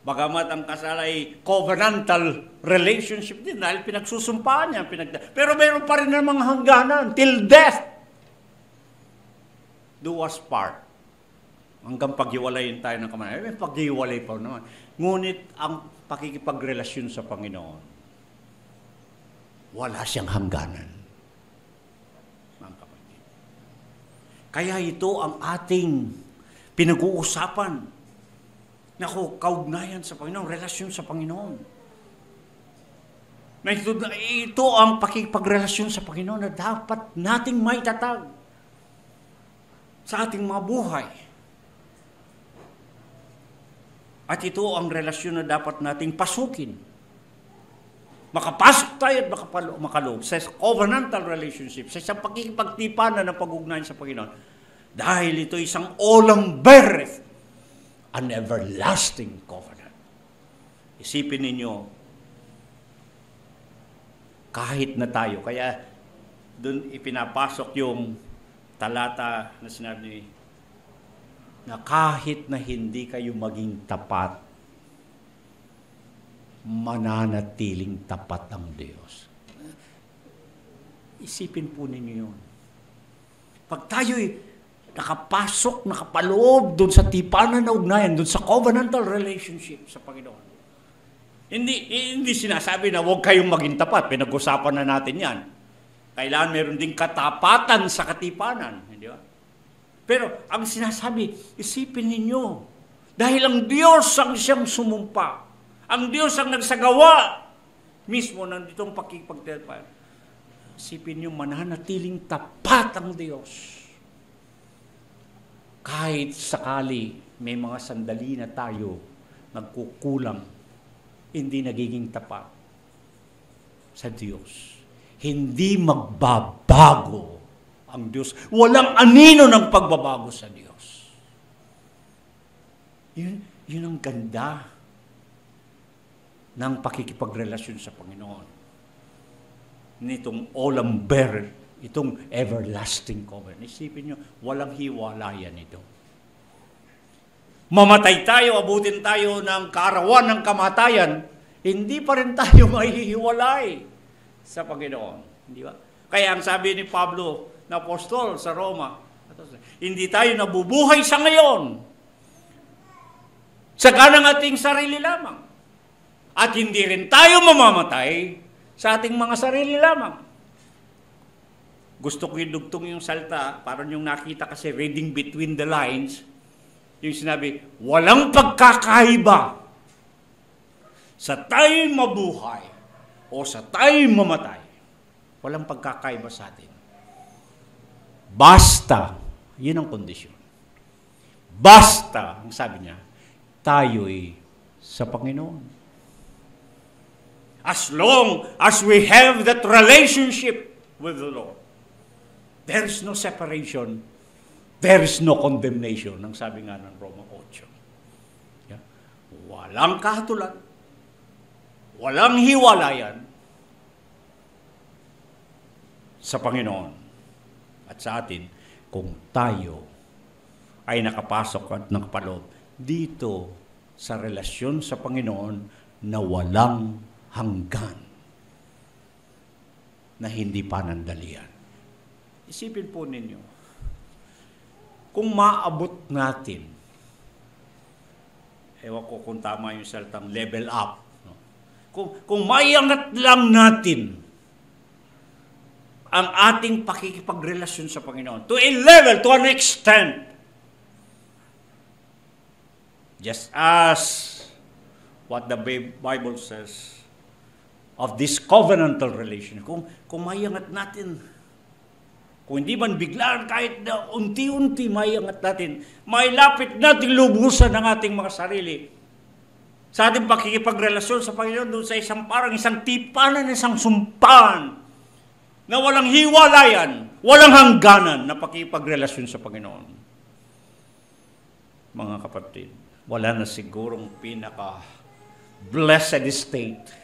[SPEAKER 1] Bagamat ang kasal ay covenantal relationship din dahil pinagsusumpaan niya. Pero mayroon pa rin ng mga hangganan. Till death do us part. Hanggang paghiwalayin tayo ng kamatayan. May paghiwalay pa naman. Ngunit ang pakikipagrelasyon sa Panginoon, wala siyang hangganan. Kaya ito ang ating pinag-uusapan na kaugnayan sa Panginoon, relasyon sa Panginoon. Na ito ang pakipagrelasyon sa Panginoon na dapat nating maitatag sa ating mga buhay. At ito ang relasyon na dapat nating pasukin. Makapasok tayo at makaloob sa covenantal relationship, sa isang pakikipagtipanan ng pag-ugnayan sa Panginoon. Dahil ito isang olam bereth, an everlasting covenant. Isipin ninyo, kahit na tayo, kaya doon ipinapasok yung talata na sinabi na kahit na hindi kayo maging tapat, mananatiling tapat ang Diyos. Isipin po ninyo yun. Pag tayo'y nakapasok, nakapaloob doon sa tipanan na ugnayan, doon sa covenantal relationship sa Panginoon. Hindi sinasabi na huwag kayong maging tapat. Pinag-usapan na natin yan. Kailangan meron ding katapatan sa katipanan. Hindi ba? Pero ang sinasabi, isipin ninyo, dahil ang Diyos ang siyang sumumpa. Ang Diyos ang nagsagawa mismo ng ditong pakikipagtipan. Isipin niyo, mananatiling tapat ang Diyos. Kahit sakali may mga sandali na tayo nagkukulang, hindi nagiging tapat sa Diyos. Hindi magbabago ang Diyos. Walang anino ng pagbabago sa Diyos. Yun ang ganda ng pakikipagrelasyon sa Panginoon. Nitong olam bereth Itong everlasting covenant. Isipin nyo, walang hiwalayan ito. Mamatay tayo, abutin tayo ng kaarawan ng kamatayan, hindi pa rin tayo mahihiwalay sa Panginoon. Hindi ba? Kaya ang sabi ni Pablo na apostol sa Roma, hindi tayo nabubuhay sa ngayon sa kanang ating sarili lamang. At hindi rin tayo mamamatay sa ating mga sarili lamang. Gusto ko idugtong yung salta, parang yung nakita kasi reading between the lines, yung sinabi, walang pagkakaiba sa tayo'y mabuhay o sa tayo'y mamatay. Walang pagkakaiba sa atin. Basta, yun ang kondisyon. Basta, ang sabi niya, tayo'y sa Panginoon. As long as we have that relationship with the Lord, there is no separation. There is no condemnation. Ang sabi nga ng Roma 8. Yeah? Walang kahatulan. Walang hiwalayan sa Panginoon at sa atin kung tayo ay nakapasok at nakapaloob dito sa relasyon sa Panginoon na walang hanggan, na hindi panandalian. Isipin po ninyo, kung maabot natin, ewan ko kung tama yung salitang level up, no? Kung maiangat lang natin ang ating pakikipagrelasyon sa Panginoon to a level, to an extent, just as what the Bible says of this covenantal relation, kung maiangat natin, kung hindi man biglaan, kahit na unti-unti maiangat natin, mailapit natin lubusan ng ating mga sarili sa ating pakikipagrelasyon sa Panginoon doon sa isang parang isang tipanan, isang sumpahan na walang hiwalayan, walang hangganan na pakikipagrelasyon sa Panginoon. Mga kapatid, wala na sigurong pinaka-blessed state.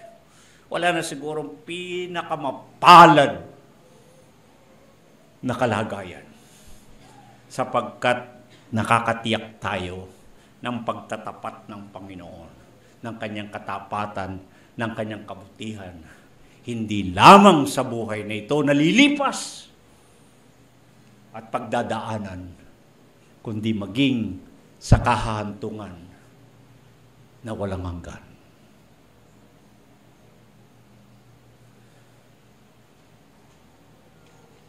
[SPEAKER 1] Wala na sigurong pinaka-mapalad na kalagayan sapagkat nakakatiyak tayo ng pagtatapat ng Panginoon, ng kanyang katapatan, ng kanyang kabutihan, hindi lamang sa buhay na ito nalilipas at pagdadaanan, kundi maging sa kahahantungan na walang hanggan.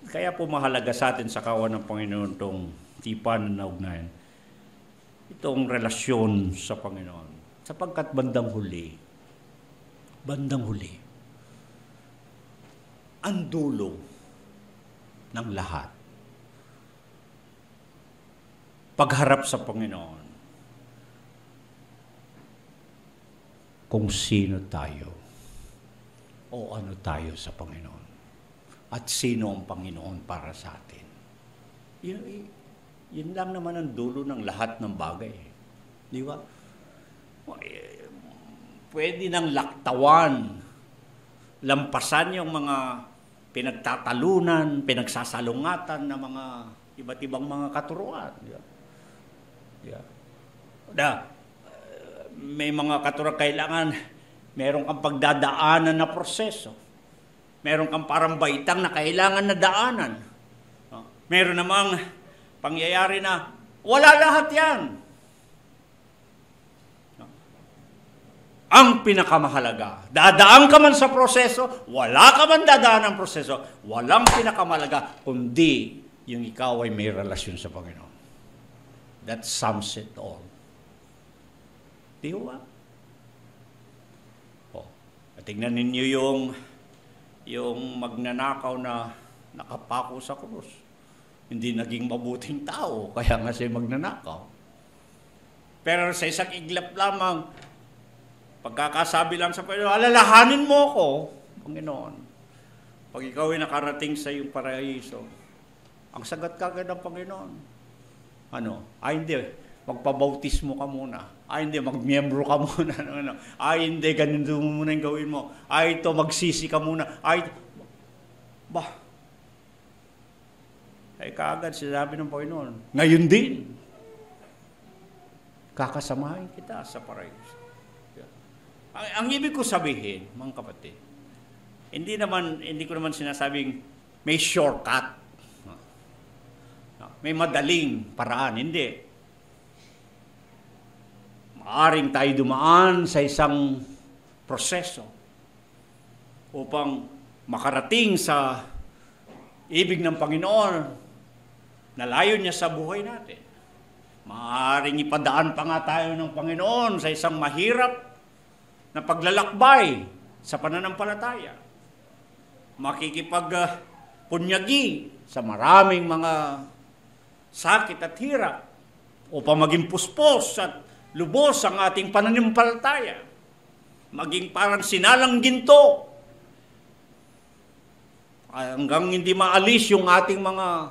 [SPEAKER 1] Kaya po mahalaga sa atin sa kawan ng Panginoon itong tipan na ugnayan, itong relasyon sa Panginoon. Sapagkat bandang huli, ang dulo ng lahat, pagharap sa Panginoon, kung sino tayo o ano tayo sa Panginoon. At sino ang Panginoon para sa atin. Yun lang naman ang dulo ng lahat ng bagay. Di ba? Pwede nang laktawan, lampasan yung mga pinagtatalunan, pinagsasalungatan ng mga iba't ibang mga katuruan. May mga katuruan, kailangan meron kang pagdadaanan na proseso. Meron kang parang baitang na kailangan na daanan. Meron namang pangyayari na wala lahat yan. Ang pinakamahalaga, dadaan ka man sa proseso, wala ka man dadaan ng proseso, walang pinakamahalaga, kundi yung ikaw ay may relasyon sa Panginoon. That sums it all. Di ba? Tingnan ninyo yung magnanakaw na nakapako sa krus. Hindi naging mabuting tao, kaya nga siya magnanakaw. Pero sa isang iglap lamang, pagkakasabi lang sa Panginoon, alalahanin mo ako, Panginoon. Pag ikaw ay nakarating sa iyong paraiso, ang sagat kagad ng Panginoon. Hindi, magpabautismo ka muna. Hindi, magmiyembro ka muna. Hindi, ganito mo muna yung gawin mo. Ito, magsisi ka muna. ay kaagad sinabi ng Panginoon, ngayon din, kakasamahin kita sa paraiso. Ang ibig ko sabihin, mga kapatid, hindi ko naman sinasabing may shortcut. May madaling paraan. Hindi. Maaring tayo dumaan sa isang proseso upang makarating sa ibig ng Panginoon na layo niya sa buhay natin. Maaring ipadaan pa nga tayo ng Panginoon sa isang mahirap na paglalakbay sa pananampalataya. Makikipagpunyagi sa maraming mga sakit at hirap upang maging puspos at lubos ang ating pananampalataya. Maging parang sinalang ginto. Hanggang hindi maalis yung ating mga,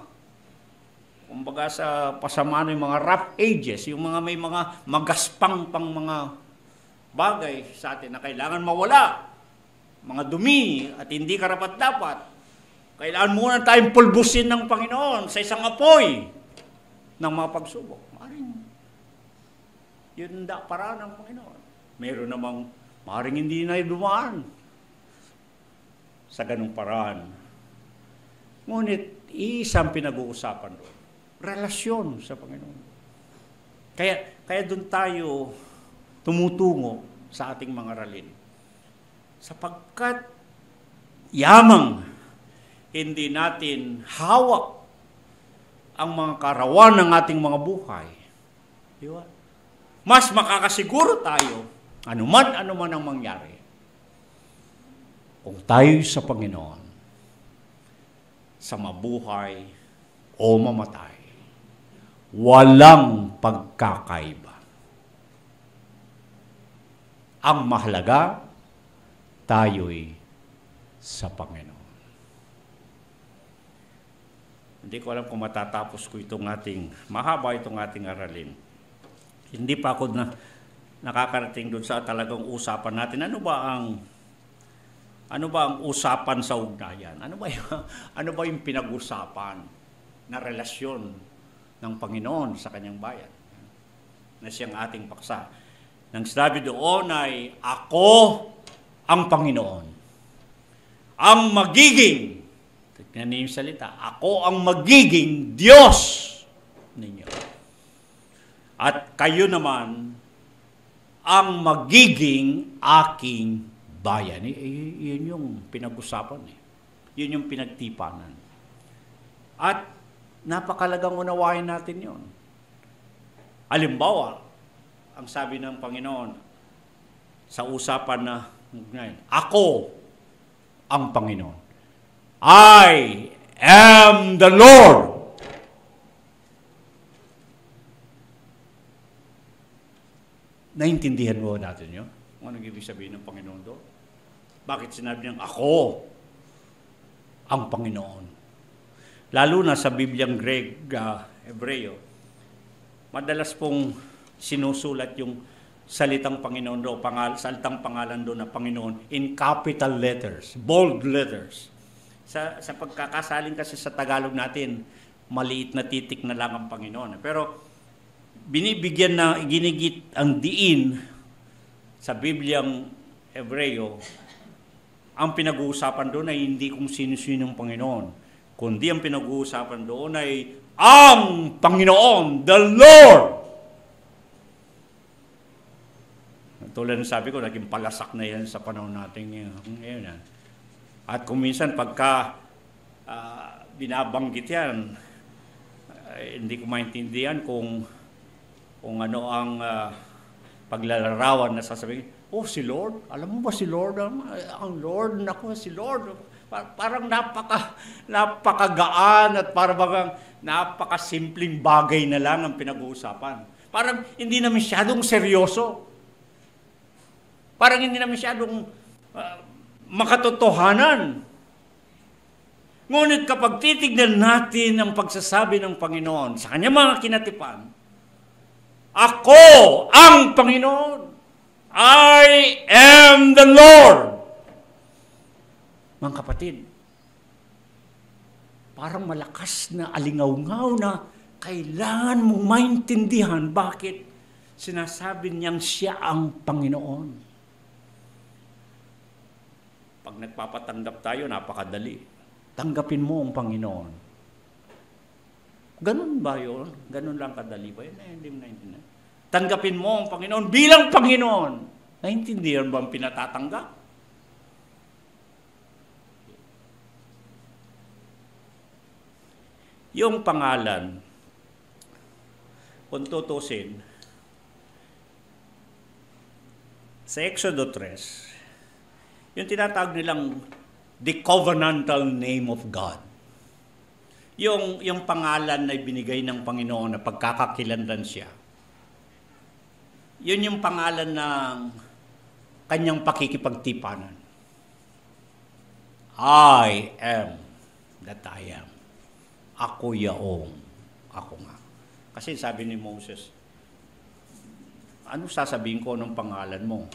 [SPEAKER 1] kumbaga sa pasamaan ng mga rough ages, yung mga may mga magaspang pang mga bagay sa atin na kailangan mawala, mga dumi at hindi karapat-dapat. Kailangan muna tayong pulbusin ng Panginoon sa isang apoy ng mga pagsubok. Maring yun paraan ng Panginoon. Meron namang maring hindi na dumaan sa ganung paraan. Ngunit isang pinag-uusapan doon, relasyon sa Panginoon. Kaya doon tayo tumutungo sa ating mga aralin. Sapagkat yamang hindi natin hawak ang mga karawan ng ating mga buhay, di ba? Mas makakasiguro tayo, anuman ang mangyari, kung tayo sa Panginoon, sa mabuhay o mamatay, walang pagkakaiba. Ang mahalaga, tayo'y sa Panginoon. Hindi ko alam kung matatapos ko mahaba itong ating aralin. Hindi pa ako nakakarating doon sa talagang usapan natin. Ano ba ang usapan sa ugnayan? Ano ba yung pinag-usapan na relasyon ng Panginoon sa kanyang bayan? Na siyang ating paksa. Nang sinabi doon ay, ako ang Panginoon. Ang magiging, tignan niyo yung salita, ako ang magiging Diyos ninyo. At kayo naman, ang magiging aking bayan. Yun yung pinag-usapan. Yun yung pinagtipanan. At napakalagang unawain natin yun. Halimbawa, ang sabi ng Panginoon sa usapan na ngayon, ako ang Panginoon. I am the Lord. Naintindihan mo natin yun? Anong ibig sabihin ng Panginoon doon? Bakit sinabi niyang ako ang Panginoon? Lalo na sa Bibliang Hebreo, madalas pong sinusulat yung salitang Panginoon doon, salitang pangalan doon na Panginoon in capital letters, bold letters. Sa pagkakasaling kasi sa Tagalog natin, maliit na titik na lang ang Panginoon. Pero binibigyan na ginigit ang diin sa Bibliang Hebreo, ang pinag-uusapan doon ay hindi kung sino-sinong Panginoon, kundi ang pinag-uusapan doon ay ang Panginoon, the Lord. Tulad ng sabi ko, naging palasak na yan sa panahon natin ngayon. At kung minsan pagka binabanggit yan, hindi ko maintindihan kung ano ang paglalarawan na sasabihin, oh, si Lord? Alam mo ba si Lord? Ang Lord, naku, si Lord. Parang napakagaan at parang napakasimpleng bagay na lang ang pinag-uusapan. Parang hindi na masyadong seryoso. Parang hindi na masyadong makatotohanan. Ngunit kapag titignan natin ang pagsasabi ng Panginoon sa kanyang mga kinatipan, ako ang Panginoon. I am the Lord. Mga kapatid, parang malakas na alingaw-ngaw na kailangan mong maintindihan bakit sinasabi niyang siya ang Panginoon. Pag nagpapatanggap tayo, napakadali. Tanggapin mo ang Panginoon. Ganun ba yun? Ganun lang kadali ba yun? Hindi mo naintindihan. Tanggapin mo ang Panginoon bilang Panginoon. Naintindihan ba ang pinatatanggap? Yung pangalan, kung tutusin, sa Exodo 3, yung tinatawag nilang the covenantal name of God. Yung pangalan na binigay ng Panginoon na pagkakakilanlan siya. Yun yung pangalan ng kanyang pakikipagtipanan. I am that I am. Ako yaong. Ako nga. Kasi sabi ni Moses, ano sasabihin ko ng pangalan mo?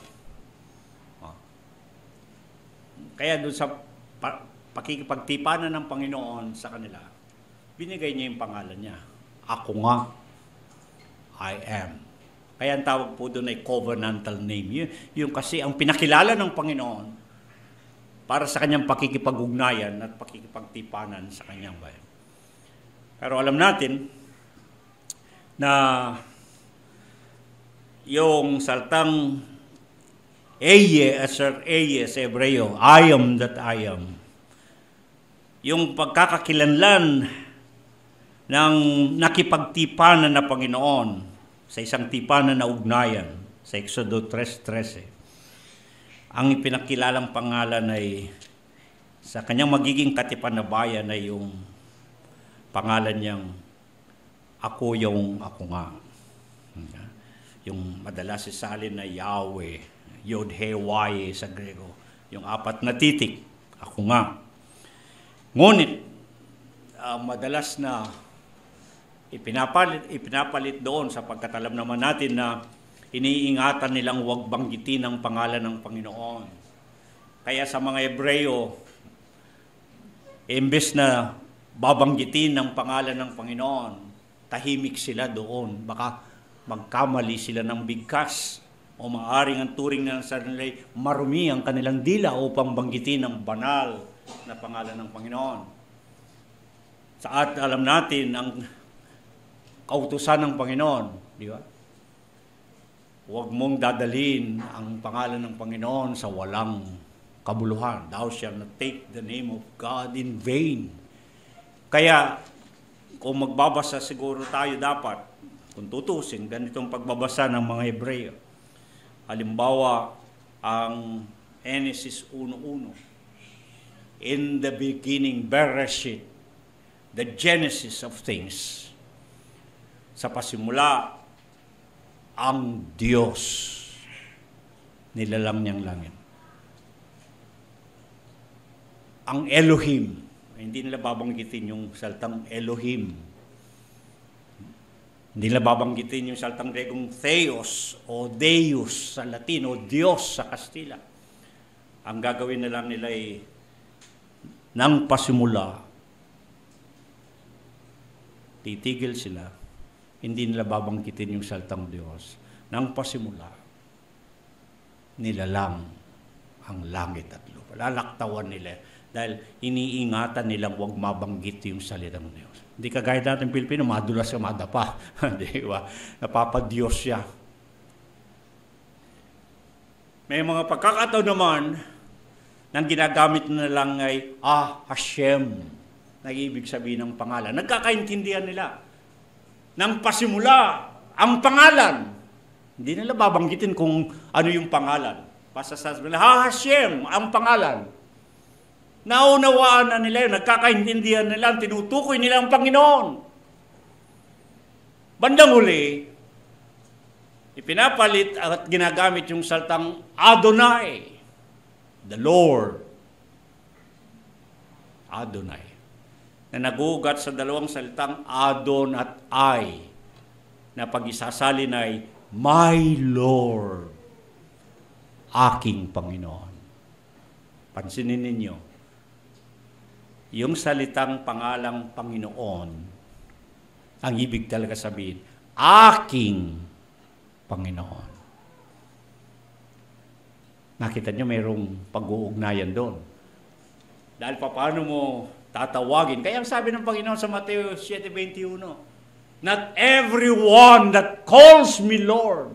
[SPEAKER 1] Kaya doon sa pakikipagtipanan ng Panginoon sa kanila, binigay niya yung pangalan niya. Ako nga, I am. Kaya ang tawag po doon ay covenantal name. Yung kasi ang pinakilala ng Panginoon para sa kanyang pakikipag-ugnayan at pakikipagtipanan sa kanyang bayan. Pero alam natin na yung saltang Eye sa Hebreo, I am that I am. Yung pagkakakilanlan ng nakipagtipanan na Panginoon sa isang tipanan na ugnayan sa Exodo 3:13. Ang ipinakilalang pangalan ay sa kanyang magiging katipan na bayan ay yung pangalan niyang ako yung ako nga. Yung madalas isalin na Yahweh, Yod-He-Waye sa Grego. Yung 4 na titik, ako nga. Ngunit, madalas na ipinapalit doon sapagkat alam naman natin na iniingatan nilang huwag banggitin ang pangalan ng Panginoon. Kaya sa mga Hebreo, imbes na babanggitin ang pangalan ng Panginoon, tahimik sila doon. Baka magkamali sila ng bigkas o maaring ang turing ng sarili ay marumi ang kanilang dila upang banggitin ang banal na pangalan ng Panginoon. At alam natin ang kautusan ng Panginoon, di ba? Huwag mong dadalhin ang pangalan ng Panginoon sa walang kabuluhan. Thou shalt not take the name of God in vain. Kaya, kung magbabasa siguro tayo dapat, kung tutusin, ganitong pagbabasa ng mga Hebreo. Halimbawa, ang Genesis 1:1. In the beginning, Bereshit, the genesis of things. Sa pasimula, ang Diyos, nilalang niyang langit. Ang Elohim, hindi nila babanggitin yung saltang Elohim. Hindi nila babanggitin yung saltang Gregong Theos o Deus sa Latin o Diyos sa Kastila. Ang gagawin na lang nila ay nang pasimula, titigil sila. Hindi nila babanggitin yung saltang Diyos. Nang pasimula, nilalang ang langit at lupa. Lalaktawan nila dahil iniingatan nilang huwag mabanggit yung salitang Diyos. Hindi kagaya natin Pilipino, madulas ka madapa. Di ba? Napapadiyos siya. May mga pagkakataon naman nang ginagamit na lang ay Hashem. Nag-ibig sabihin ng pangalan. Nagkakaintindihan nila. Nang pasimula, ang pangalan. Hindi nila babanggitin kung ano yung pangalan. Basta sasabihin nila, Hashem, ang pangalan. Naunawaan na nila yun, nagkakaintindihan nila, tinutukoy nila ang Panginoon. Bandang huli, ipinapalit at ginagamit yung saltang Adonai, the Lord. Adonai. Na nagugat sa dalawang salitang Adon at I, na pag-isasalin ay, My Lord, aking Panginoon. Pansinin ninyo, Yung salitang pangalang Panginoon, ang ibig talaga sabihin, aking Panginoon. Nakita niyo mayroong pag-uugnayan doon. Dahil paano mo tatawagin? Kaya ang sabi ng Panginoon sa Mateo 7:21, not everyone that calls me Lord.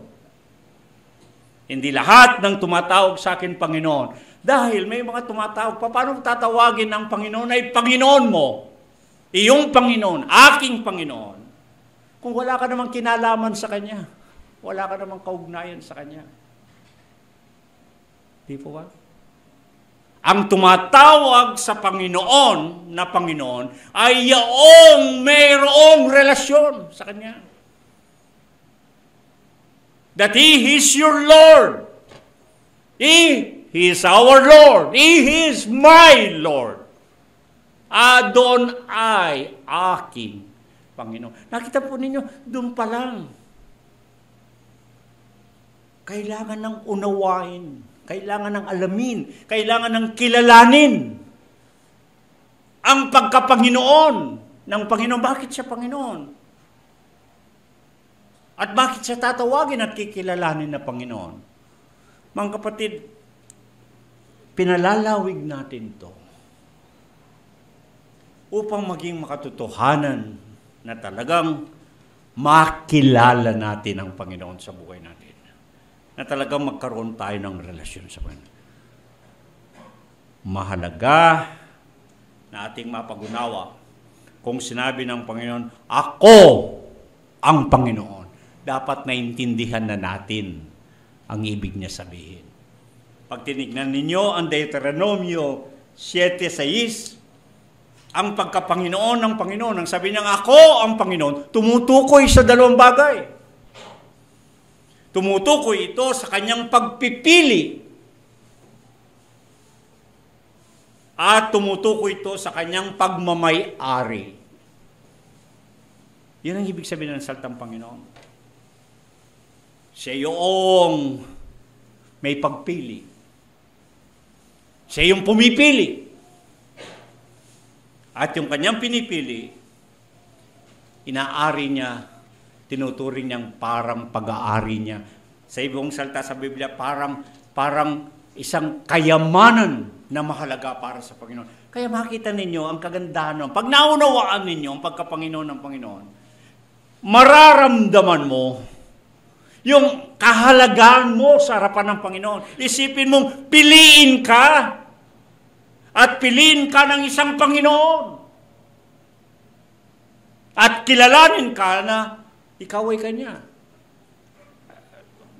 [SPEAKER 1] Hindi lahat ng tumatawag sa akin Panginoon. Dahil may mga tumatawag, paano tatawagin ng Panginoon ay Panginoon mo? Iyong Panginoon, aking Panginoon. Kung wala ka namang kinalaman sa Kanya, wala ka namang kaugnayan sa Kanya. Di po ba? Ang tumatawag sa Panginoon na Panginoon ay yaong mayroong relasyon sa Kanya. That He is your Lord. He is our Lord. He is my Lord. Adonai, aking Panginoon. Nakita po ninyo, doon pa lang. Kailangan ng unawain. Kailangan ng alamin. Kailangan ng kilalanin. Ang pagkapanginoon ng Panginoon. Bakit siya Panginoon? At bakit siya tatawagin at kikilalanin na Panginoon? Mga kapatid, pinalalawig natin to upang maging makatotohanan na talagang makilala natin ang Panginoon sa buhay natin. Na talagang magkaroon tayo ng relasyon sa Panginoon. Mahalaga na ating mapagunawa kung sinabi ng Panginoon, ako ang Panginoon. Dapat naintindihan na natin ang ibig niya sabihin. Pag tinignan ninyo ang Deuteronomio 7:6, ang pagkapanginoon ng Panginoon, ang sabi niya, ako ang Panginoon, tumutukoy sa dalawang bagay. Tumutukoy ito sa kanyang pagpipili. At tumutukoy ito sa kanyang pagmamay-ari. Yan ang ibig sabihin ng salitang Panginoon. Siya yung may pagpili. Siya yung pumipili. At yung kanyang pinipili, inaari niya, tinuturing niyang parang pag-aari niya. Sa ibang salita sa Biblia, parang isang kayamanan na mahalaga para sa Panginoon. Kaya makita ninyo ang kagandahan. Pag naunawaan ninyo ang pagkapanginoon ng Panginoon, mararamdaman mo yung kahalagaan mo sa harapan ng Panginoon. Isipin mong piliin ka at piliin ka ng isang Panginoon. At kilalanin ka na ikaw ay Kanya.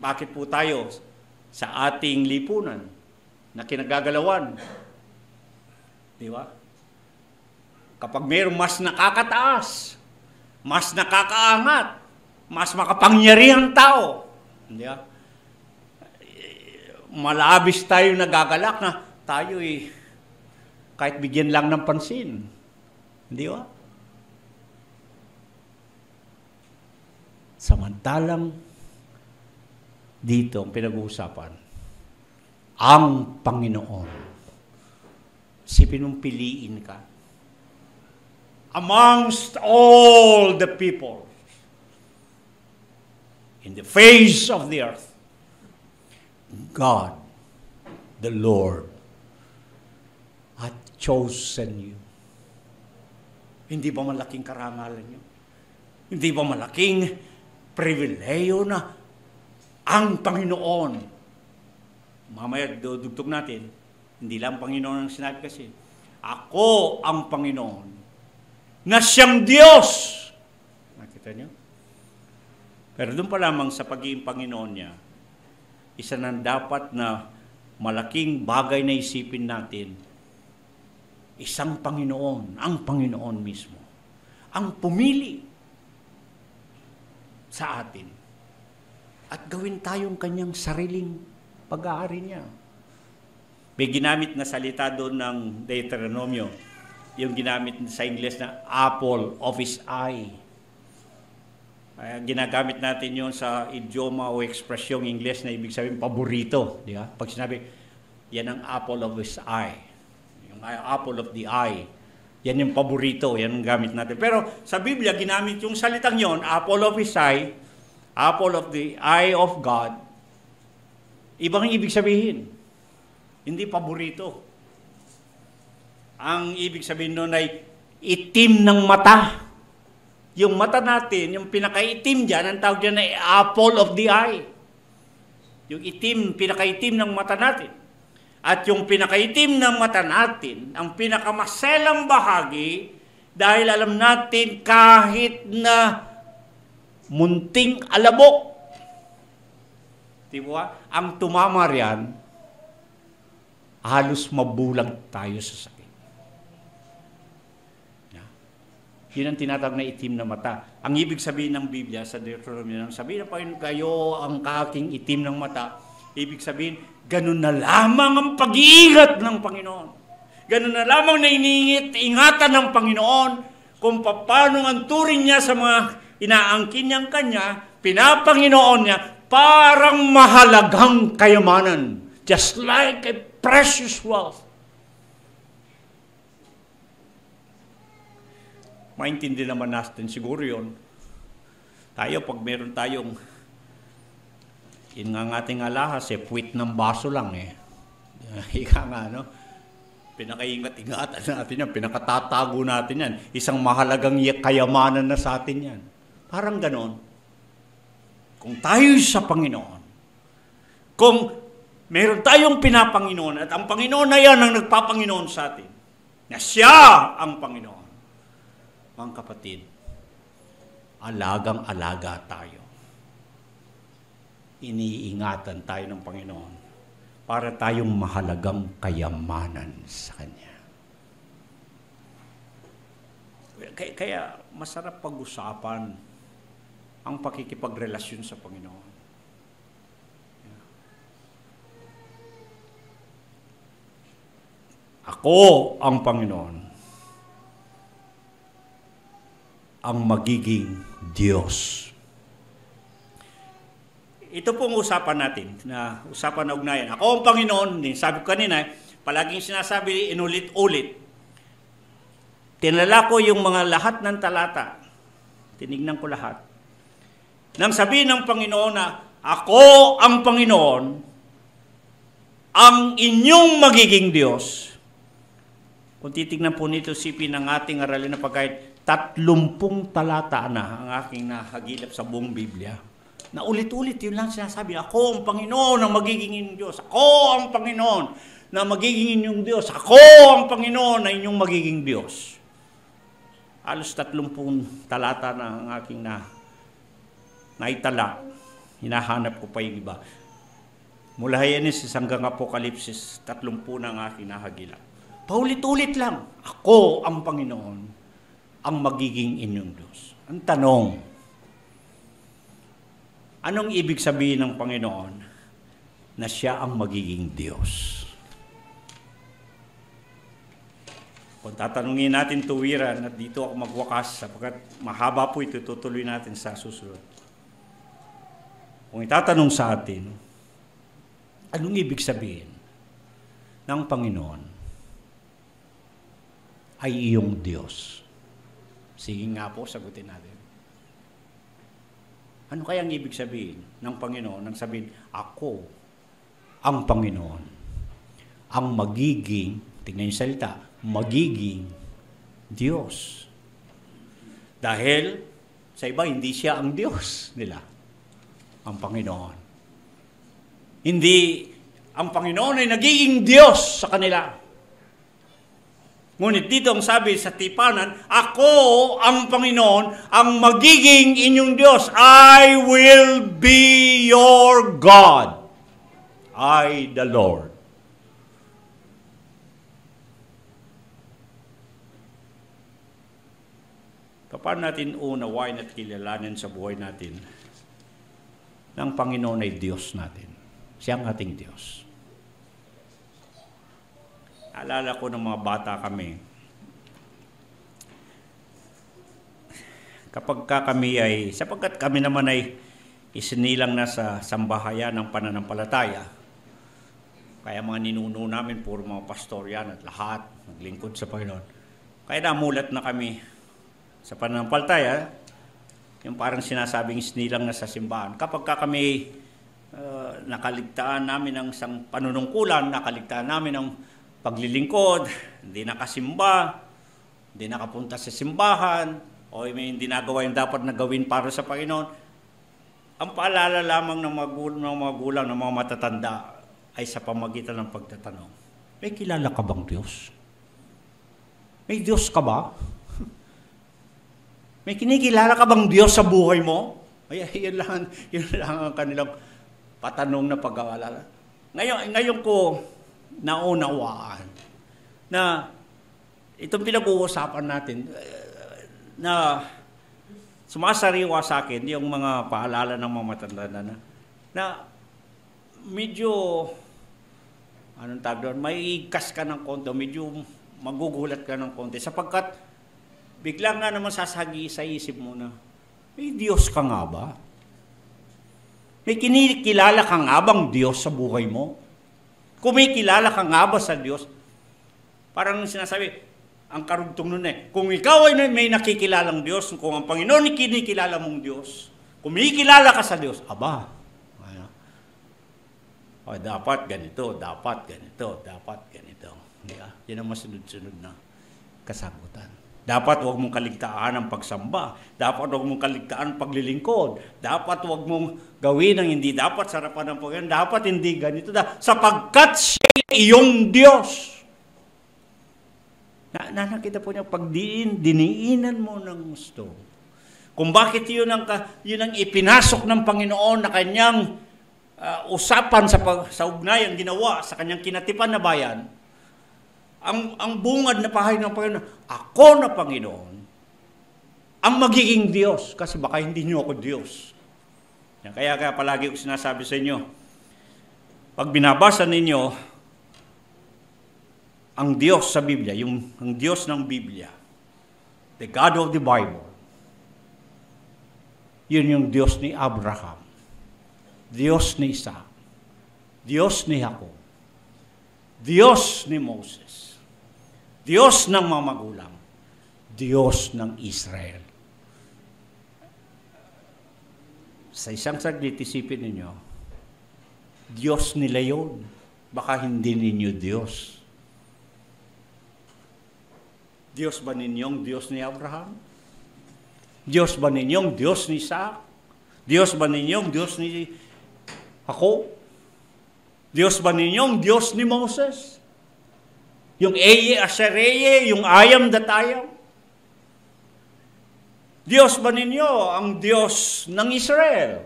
[SPEAKER 1] Bakit po tayo sa ating lipunan na kinagagalawan? Di ba? Kapag mayroong mas nakakataas, mas nakakaangat, mas makapangyarihang tao, di ba? Malabis tayo nagagalak na tayo kahit bigyan lang ng pansin. Di ba? Samantalang dito ang pinag-uusapan, ang Panginoon. Sipin mong piliin ka. Amongst all the people in the face of the earth, God, the Lord, hath chosen you. Hindi ba malaking karangalan niyo? Hindi ba malaking pribileyo na ang Panginoon? Mamaya dudugtog natin, hindi lang Panginoon ang sinabi kasi, ako ang Panginoon na siyang Diyos. Nakita niyo? Pero doon pa lamang sa pagiging Panginoon niya, isa na dapat na malaking bagay na isipin natin, isang Panginoon, ang Panginoon mismo, ang pumili sa atin at gawin tayong kanyang sariling pag-aari niya. May ginamit na salita doon ng Deuteronomio, yung ginamit sa Ingles na apple of his eye. Ginagamit natin yun sa idioma o ekspresyong Ingles na ibig sabihin paborito. Di ba? Pag sinabi, yan ang apple of his eye. Yung apple of the eye. Yan yung paborito, yan ang gamit natin. Pero sa Biblia, ginamit yung salitang yon, apple of his eye, apple of the eye of God. Ibang ibig sabihin. Hindi paborito. Ang ibig sabihin doon ay itim ng mata. Yung mata natin, yung pinakaitim dyan, ang tawag dyan ay apple of the eye. Yung itim, pinakaitim ng mata natin. At yung pinakaitim ng mata natin, ang pinakamaselang bahagi, dahil alam natin kahit na munting alabok, diba? Ang tumama riyan, halos mabulag tayo sa sakit. Yun ang tinatawag na itim na mata. Ang ibig sabihin ng Biblia sa Deuteronomy, sabihin na Panginoon, kayo ang kaking itim ng mata. Ibig sabihin, ganun na lamang ang pag-iingat ng Panginoon. Ganun na lamang na ingatan ng Panginoon kung paano ang turing niya sa mga inaangkin niyang kanya, pinapanginoon niya, parang mahalagang kayamanan. Just like a precious wealth. Maintindihan naman natin siguro yun. Tayo, pag meron tayong, yun nga ating alahas, puwit ng baso lang Ika nga, no? Pinakaingat-ingatan natin yan, pinakatatago natin yan. Isang mahalagang kayamanan na sa atin yan. Parang ganon. Kung tayo sa Panginoon, kung meron tayong pinapanginoon, at ang Panginoon na yan ang nagpapanginoon sa atin, na siya ang Panginoon, mga kapatid, alagang-alaga tayo. Iniingatan tayo ng Panginoon para tayong mahalagang kayamanan sa Kanya. Kaya masarap pag-usapan ang pakikipagrelasyon sa Panginoon. Ako ang Panginoon, ang magiging Diyos. Ito pong usapan natin, na usapan na ugnayan. Ako ang Panginoon, sabi ko kanina, palaging sinasabi, inulit-ulit. Tinala ko yung mga lahat ng talata. Tinignan ko lahat. Nang sabihin ng Panginoon na, ako ang Panginoon, ang inyong magiging Diyos. Kung titignan po nito, sipin ng ating aralin na pagkait, 30 talata na ang aking nahagilap sa buong Biblia. Na ulit-ulit yun lang sinasabi, ako ang Panginoon ang magiging inyong Diyos. Ako ang Panginoon na magiging inyong Diyos. Ako ang Panginoon na inyong magiging Diyos. Halos 30 talata na ang aking naitala. Hinahanap ko pa yung iba. Mula Genesis hanggang Apokalipsis, 30 na ang aking nahagilap. Paulit-ulit lang, ako ang Panginoon ang magiging inyong Diyos. Ang tanong, anong ibig sabihin ng Panginoon na siya ang magiging Diyos? Kung tatanungin natin tuwiran at dito ako magwakas sapagkat mahaba po ito, tutuloy natin sa susunod. Kung itatanong sa atin, anong ibig sabihin ng Panginoon ay iyong Diyos? Sige nga po, sagutin natin. Ano kayang ibig sabihin ng Panginoon nang sabihin, ako ang Panginoon, ang magiging, tingnan yung salita, magiging Diyos. Dahil sa iba, hindi siya ang Diyos nila, ang Panginoon. Hindi, ang Panginoon ay nagiging Diyos sa kanila. Ngunit dito ang sabi sa tipanan, ako ang Panginoon, ang magiging inyong Diyos. I will be your God. I, the Lord. Paano natin unawain at kilalanin sa buhay natin ng Panginoon ay Diyos natin. Siya ang ating Diyos. Alala ko ng mga bata kami. Kapag kami ay, sapagkat kami naman ay isinilang na sa sambahayan ng pananampalataya, kaya mga ninuno namin, puro mga pastor yan at lahat, naglingkod sa Panginoon. Kaya namulat na kami sa pananampalataya, yung parang sinasabing sinilang na sa simbahan. Kapag kami nakaligtaan namin ng isang panunungkulan, nakaligtaan namin ng paglilingkod, hindi nakasimba, hindi nakapunta sa simbahan, o may hindi nagawa yung dapat na gawin para sa Panginoon, ang paalala lamang ng mga gulang, ng mga matatanda, ay sa pamagitan ng pagtatanong, may kilala ka bang Diyos? May Diyos ka ba? May kinikilala ka bang Diyos sa buhay mo? Ay, yun lang ang kanilang patanong na pag-aalala. Ngayon ko naunawaan na itong pinag-uusapan natin na sumasariwa sa akin yung mga paalala ng mga matanda na medyo anong tawag doon, may ikas ka ng konti, medyo magugulat ka ng konti sapagkat biglang nga naman sasagi sa isip mo na may Diyos ka nga ba? May kinikilala ka nga bang Diyos sa buhay mo? Kung may kilala ka nga ba sa Diyos, parang sinasabi, ang karugtong nun kung ikaw ay may nakikilalang Diyos, kung ang Panginoon ay kinikilala mong Diyos, kung may kilala ka sa Diyos, aba, dapat ganito, dapat ganito, dapat ganito. Yan ang masunod-sunod na kasagutan. Dapat huwag mong kaligtaan ang pagsamba. Dapat huwag mong kaligtaan ang paglilingkod. Dapat huwag mong gawin ang hindi dapat sa harapan ng Panginoon. Dapat hindi ganito. Sapagkat siya iyong Diyos. Nakita po niya, pag diniinan mo ng gusto, kung bakit yun ang ipinasok ng Panginoon na kanyang usapan sa ugnayan ginawa sa kanyang kinatipan na bayan, ang bungad na pahay ng Panginoon, ako na Panginoon, ang magiging Diyos, kasi baka hindi niyo ako Diyos. Kaya palagi ko sinasabi sa inyo, pag binabasa ninyo ang Diyos sa Biblia, ang Diyos ng Biblia, the God of the Bible, yun yung Diyos ni Abraham, Diyos ni Isaac, Diyos ni Jacob, Diyos ni Moses, Diyos ng mga magulang, Diyos ng Israel. Sa isang saglit, isipin ninyo, Diyos nila yun. Baka hindi ninyo Diyos. Diyos ba ninyong Diyos ni Abraham? Diyos ba ninyong Diyos ni Isaac? Diyos ba ninyong Diyos ni Jacob? Diyos ba ninyong Diyos ni Moses? Yung Eye Ashereye, yung I am that I am? Diyos ba ninyo ang Diyos ng Israel?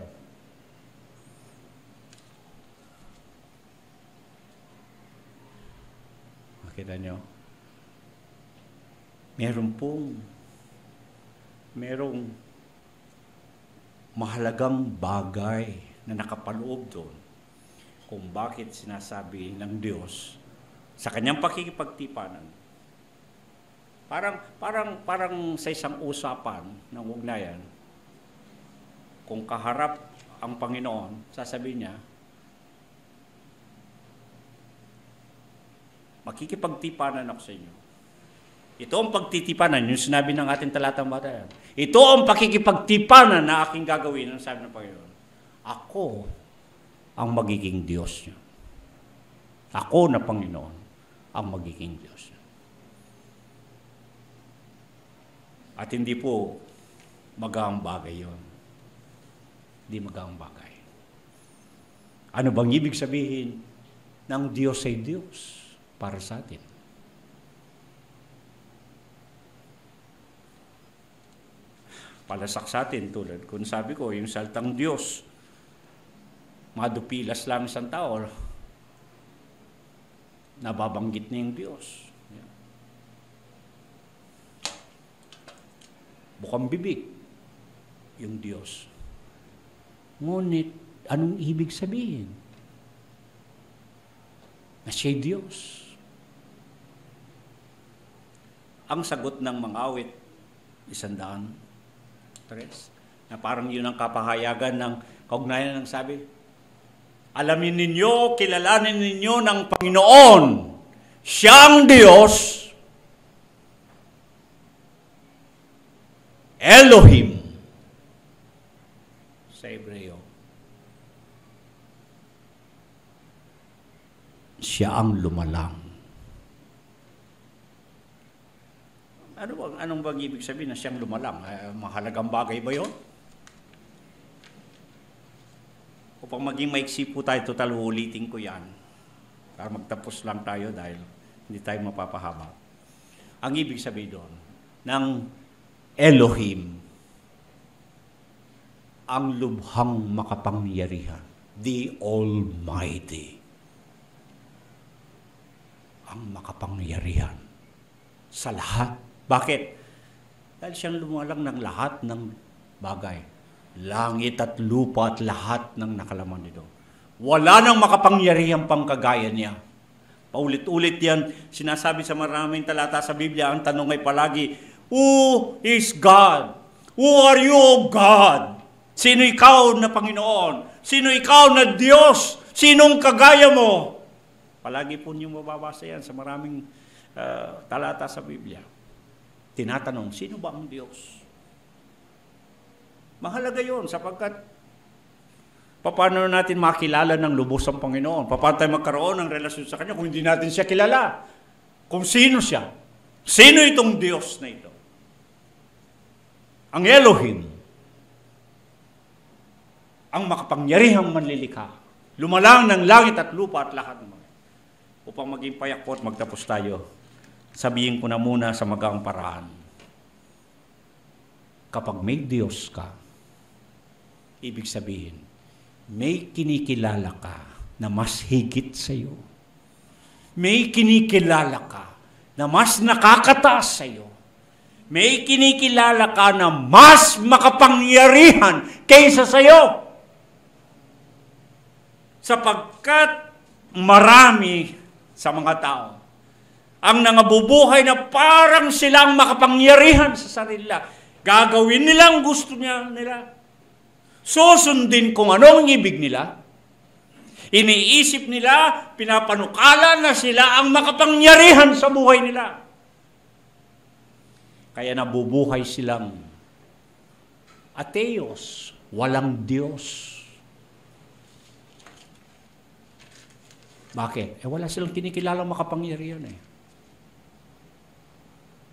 [SPEAKER 1] Makita nyo? Merong mahalagang bagay na nakapaloob doon kung bakit sinasabi ng Diyos sa kanyang pakikipagtipanan. Parang sa isang usapan ng ugnayan, kung kaharap ang Panginoon, sasabihin niya, makikipagtipanan ako sa inyo. Ito ang pagtitipanan, yung sinabi ng ating talatang batayan. Ito ang pakikipagtipanan na aking gagawin, ang sabi ng Panginoon. Ako ang magiging Diyos niyo. Ako na Panginoon ang magiging Diyos niyo. At hindi po magaang bagay yun. Hindi magaang bagay. Ano bang ibig sabihin ng Diyos ay Diyos para sa atin? Palasak sa atin, tulad kung sabi ko, yung saltang Diyos, madupilas lang isang tao, nababanggit niya yung Diyos. Bukang bibig, yung Diyos. Ngunit, anong ibig sabihin? Na siya'y Diyos. Ang sagot ng mga awit, 103, na parang yun ang kapahayagan ng kaugnayan ng sabi, alamin ninyo, kilalanin ninyo ng Panginoon, siyang Diyos, Elohim sa Hebreo. Siya ang lumalang. Anong bang ibig sabihin na siyang lumalang? Mahalagang bagay ba yun? Upang maging maiksi po tayo, total ulitin ko yan. Para magtapos lang tayo dahil hindi tayo mapapahaba. Ang ibig sabihin doon, ng Elohim, ang lubhang makapangyarihan, the Almighty. Ang makapangyarihan sa lahat. Bakit? Dahil siyang lumalang ng lahat ng bagay. Langit at lupa at lahat ng nakalaman nito. Wala nang makapangyarihan pang kagaya niya. Paulit-ulit yan, sinasabi sa maraming talata sa Biblia, ang tanong ay palagi, who is God? Who are you, O God? Sino ikaw na Panginoon? Sino ikaw na Diyos? Sinong kagaya mo? Palagi po niyo mababasa yan sa maraming talata sa Biblia. Tinatanong, sino ba ang Diyos? Mahalaga yun sapagkat paano natin makilala ng lubos ang Panginoon? Paano tayo magkaroon ng relasyon sa Kanya kung hindi natin siya kilala? Kung sino siya? Sino itong Diyos na ito? Ang Elohim, ang makapangyarihang manlilikha, lumalang ng langit at lupa at lahat ng mga. Upang maging payak po at magtapos tayo, sabihin ko na muna sa magaang paraan. Kapag may Diyos ka, ibig sabihin, may kinikilala ka na mas higit sa iyo. May kinikilala ka na mas nakakataas sa iyo. May kinikilala ka na mas makapangyarihan kaysa sa iyo. Sapagkat marami sa mga tao ang nangabubuhay na parang silang makapangyarihan sa sarila. Gagawin nilang gusto nila. Susundin kung ano ang ibig nila. Iniisip nila, pinapanukala na sila ang makapangyarihan sa buhay nila. Kaya nabubuhay silang ateos, walang Diyos. Bakit? Wala silang kinikilalang makapangyarihan eh.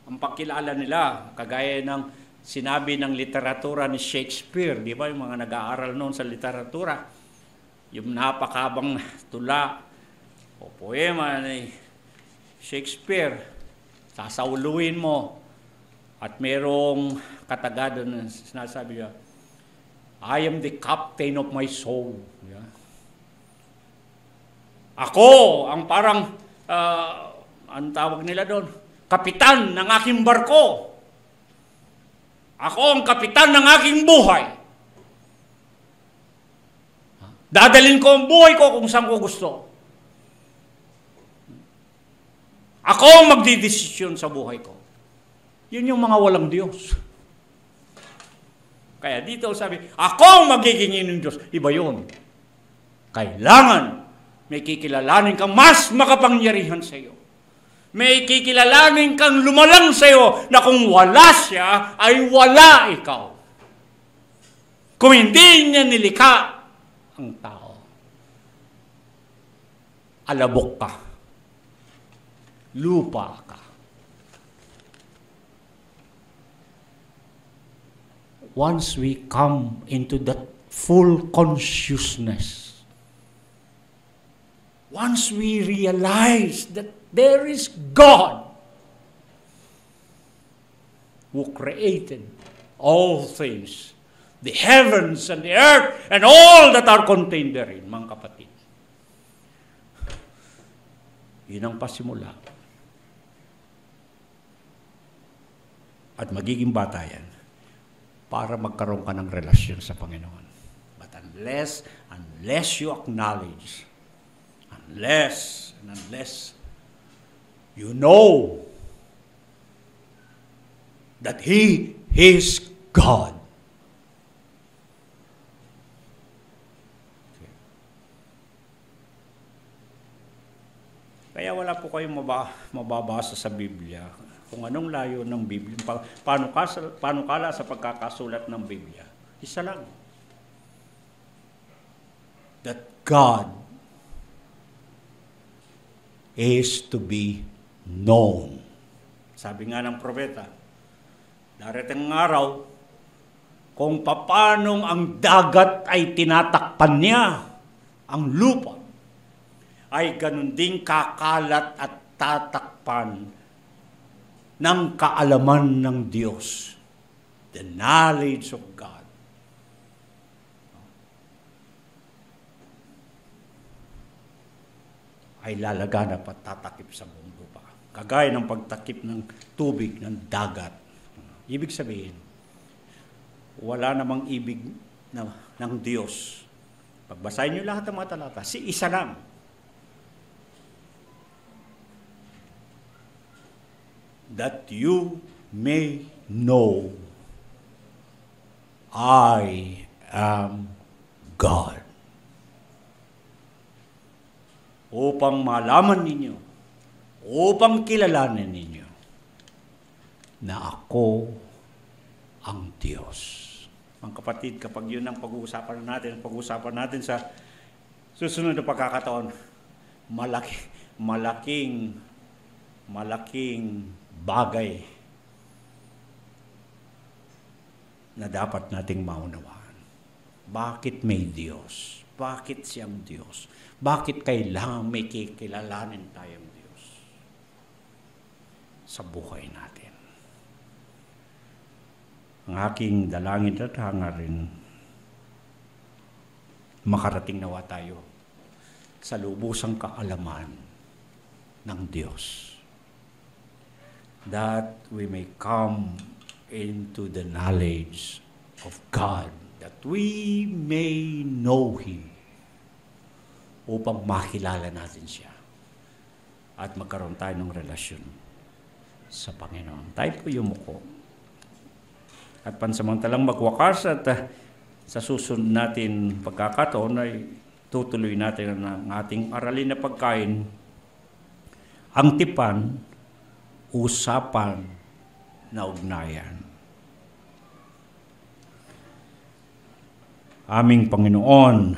[SPEAKER 1] Ang pagkilala nila, kagaya ng sinabi ng literatura ni Shakespeare, di ba? Yung mga nag-aaral noon sa literatura, yung napakabang tula o poema ni Shakespeare, sasauluin mo at merong katagado na sinasabi niya, I am the captain of my soul. Yeah. Ako, ang parang, ang tawag nila doon, kapitan ng aking barko. Ako ang kapitan ng aking buhay. Dadalhin ko ang buhay ko kung saan ko gusto. Ako ang magdidesisyon sa buhay ko. Yun yung mga walang Diyos. Kaya dito sabi, ako ang magiging ng Diyos. Iba yun. Kailangan may kikilalanin kang mas makapangyarihan sa iyo. May kikilalanin kang lumalang sa iyo na kung wala siya, ay wala ikaw. Kung hindi niya nilikha ang tao, alabok ka, lupa ka. Once we come into that full consciousness, once we realize that there is God who created all things, the heavens and the earth and all that are contained therein, mga kapatid. Yun ang pasimula. At magiging bata yan para magkaroon ka ng relasyon sa Panginoon. But unless you acknowledge, unless you know that He is God. Kaya wala po kayong mababasa sa Biblia kung anong layo ng Biblia, panukala sa pagkakasulat ng Biblia. Isa lang. That God is to be known. Sabi nga ng propeta, darating ang araw kung papanong ang dagat ay tinatakpan niya, ang lupa ay ganun din kakalat at tatakpan ng kaalaman ng Diyos. The knowledge of God. Ay lalaganap at tatakip sa buong lupa. Kagaya ng pagtakip ng tubig ng dagat. Ibig sabihin, wala namang ibig ng Diyos. Pagbasahin niyo lahat ng mga talata, si isa lang. That you may know I am God. Upang malaman ninyo, upang kilalanin ninyo na ako ang Diyos. Mga kapatid, kapag yun ang pag-uusapan natin sa susunod na pagkakataon, malaking bagay na dapat nating maunawaan. Bakit may Diyos? Bakit siyang Diyos? Bakit kailangan may kikilalanin tayong Diyos sa buhay natin? Ang aking dalangin at hangarin, makarating nawa tayo sa lubusang kaalaman ng Diyos. That we may come into the knowledge of God, that we may know Him, upang makilala natin siya at magkaroon tayo ng relasyon sa Panginoon. Tayo po yumuko. At pansamantalang magwakas at sa susunod natin pagkakataon ay tutuloy natin ang ating aralin na pagkain. Ang tipan, usapan na ugnayan. Aming Panginoon,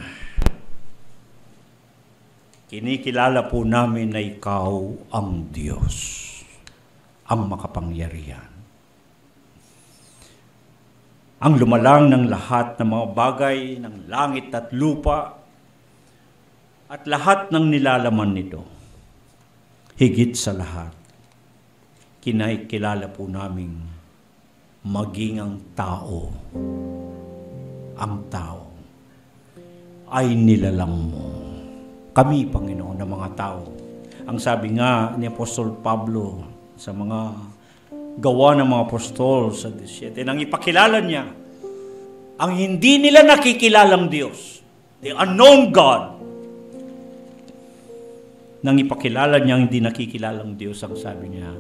[SPEAKER 1] kinikilala po namin na Ikaw ang Diyos, ang makapangyarihan. Ang lumalang ng lahat ng mga bagay ng langit at lupa at lahat ng nilalaman nito. Higit sa lahat, kinikilala po namin maging ang tao ay nilalang mo. Kami, Panginoon, na mga tao. Ang sabi nga ni Apostol Pablo sa mga gawa ng mga apostol sa 17, nang ipakilala niya ang hindi nila nakikilalang Diyos, the unknown God. Nang ipakilala niya ang hindi nakikilalang Diyos, ang sabi niya,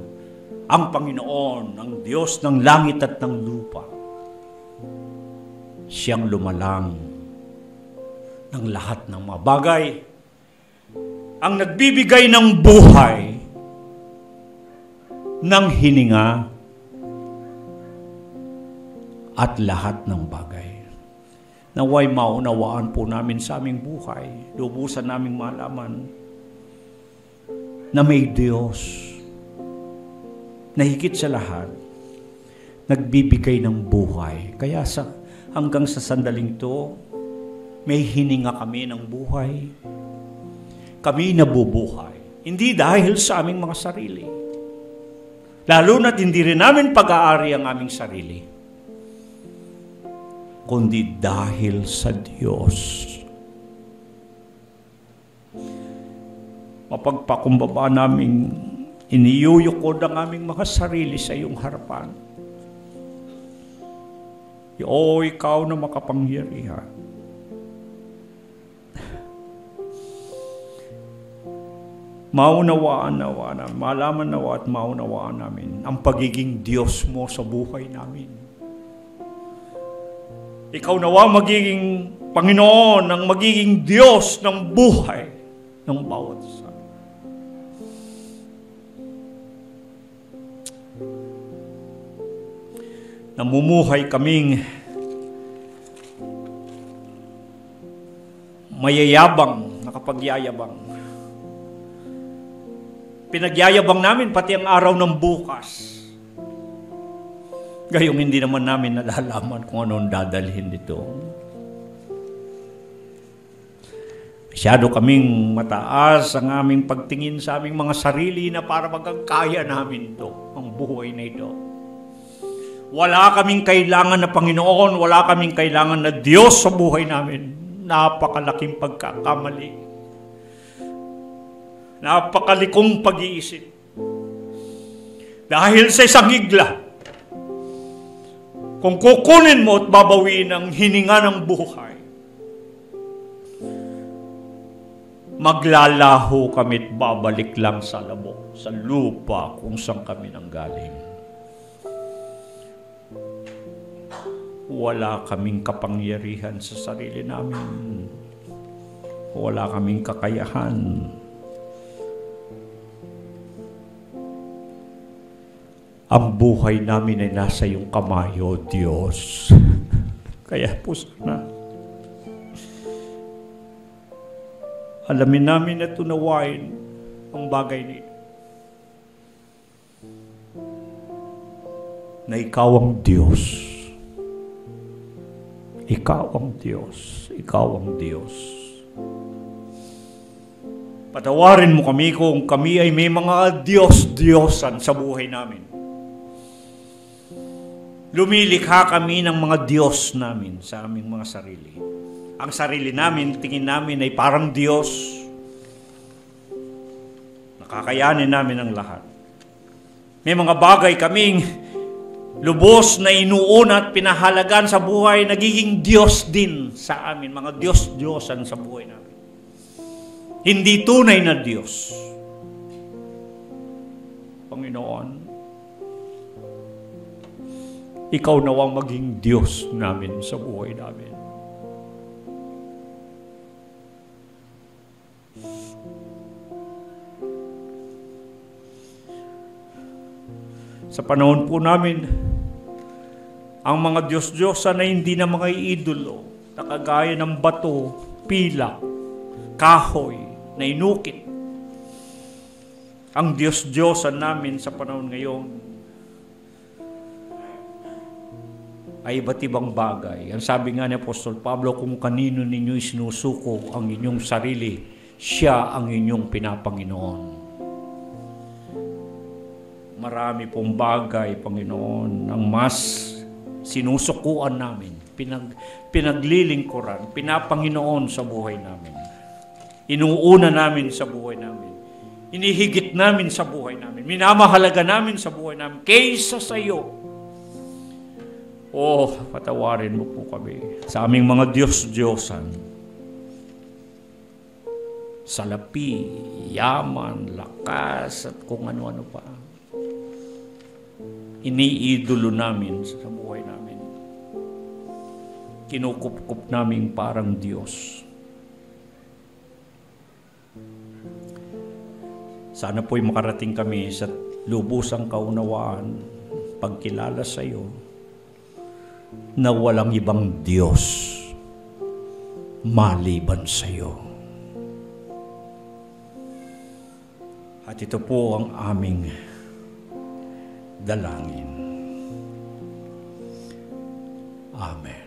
[SPEAKER 1] ang Panginoon, ang Diyos ng langit at ng lupa, siyang lumalang ng lahat ng mga bagay, ang nagbibigay ng buhay, ng hininga, at lahat ng bagay. Naway maunawaan po namin sa aming buhay, lubusan naming malaman na may Diyos na higit sa lahat, nagbibigay ng buhay. Kaya hanggang sa sandaling to, may hininga kami ng buhay. Kami nabubuhay. Hindi dahil sa aming mga sarili. Lalo na't hindi rin namin pag-aari ang aming sarili, kundi dahil sa Diyos. Mapagpakumbaba naming iniyuyukod ang aming mga sarili sa iyong harapan. O ikaw na makapangyarihan. Maunawaan namin, malaman nawa at maunawaan namin ang pagiging Diyos mo sa buhay namin. Ikaw nawa magiging Panginoon, ang magiging Diyos ng buhay ng bawat isa. namumuhay kaming mayayabang, nakapagyayabang. Pinagyayabang namin pati ang araw ng bukas. Gayong hindi naman namin nalalaman kung ano ang dadalhin dito. Masyado kaming mataas ang aming pagtingin sa aming mga sarili na para magkakaya namin ito, ang buhay na ito. Wala kaming kailangan na Panginoon, wala kaming kailangan na Diyos sa buhay namin. Napakalaking pagkakamali. Napakalikong pag-iisip. Dahil sa isang higla, kung kukunin mo at babawiin ang hininga ng buhay, maglalaho kami at babalik lang sa labok, sa lupa kung saan kami nanggaling. Wala kaming kapangyarihan sa sarili namin. Wala kaming kakayahan. Ang buhay namin ay nasa iyong kamay, O Diyos. Kaya po sana, alamin namin at unawain ang bagay na ito. Na ikaw ang Diyos. Ikaw ang Diyos. Ikaw ang Diyos. Patawarin mo kami kung kami ay may mga Diyos-Diyosan sa buhay namin. Lumilikha kami ng mga Diyos namin sa aming mga sarili. Ang sarili namin, tingin namin ay parang Diyos. Nakakayanin namin ang lahat. May mga bagay kaming lubos na inuuna at pinahalagan sa buhay, nagiging Diyos din sa amin. Mga Diyos-Diyosan sa buhay namin. Hindi tunay na Diyos. Panginoon, ikaw nawang maging Diyos namin sa buhay namin. Sa panahon po namin, ang mga Diyos-Diyosan na hindi na mga idolo, na kagaya ng bato, pilak, kahoy, na inukit. Ang Diyos-Diyosan namin sa panahon ngayon ay iba't ibang bagay. Ang sabi nga ni Apostol Pablo, kung kanino ninyo isinusuko ang inyong sarili, siya ang inyong pinapanginoon. Marami pong bagay, Panginoon, ang mas sinusukuan namin, pinaglilingkuran, pinapanginoon sa buhay namin. Inuuna namin sa buhay namin. Inihigit namin sa buhay namin. Minamahalaga namin sa buhay namin kaysa sa iyo. Oh, patawarin mo po kami sa aming mga Diyos-Diyosan. Salapi, yaman, lakas, at kung ano-ano pa. Iniidolo namin sa buhay namin. Kinukup-kup namin parang Diyos. Sana po'y makarating kami sa lubusang kaunawaan, pagkilala sa iyo, na walang ibang Diyos maliban sa iyo. At ito po ang aming dalangin. Amen.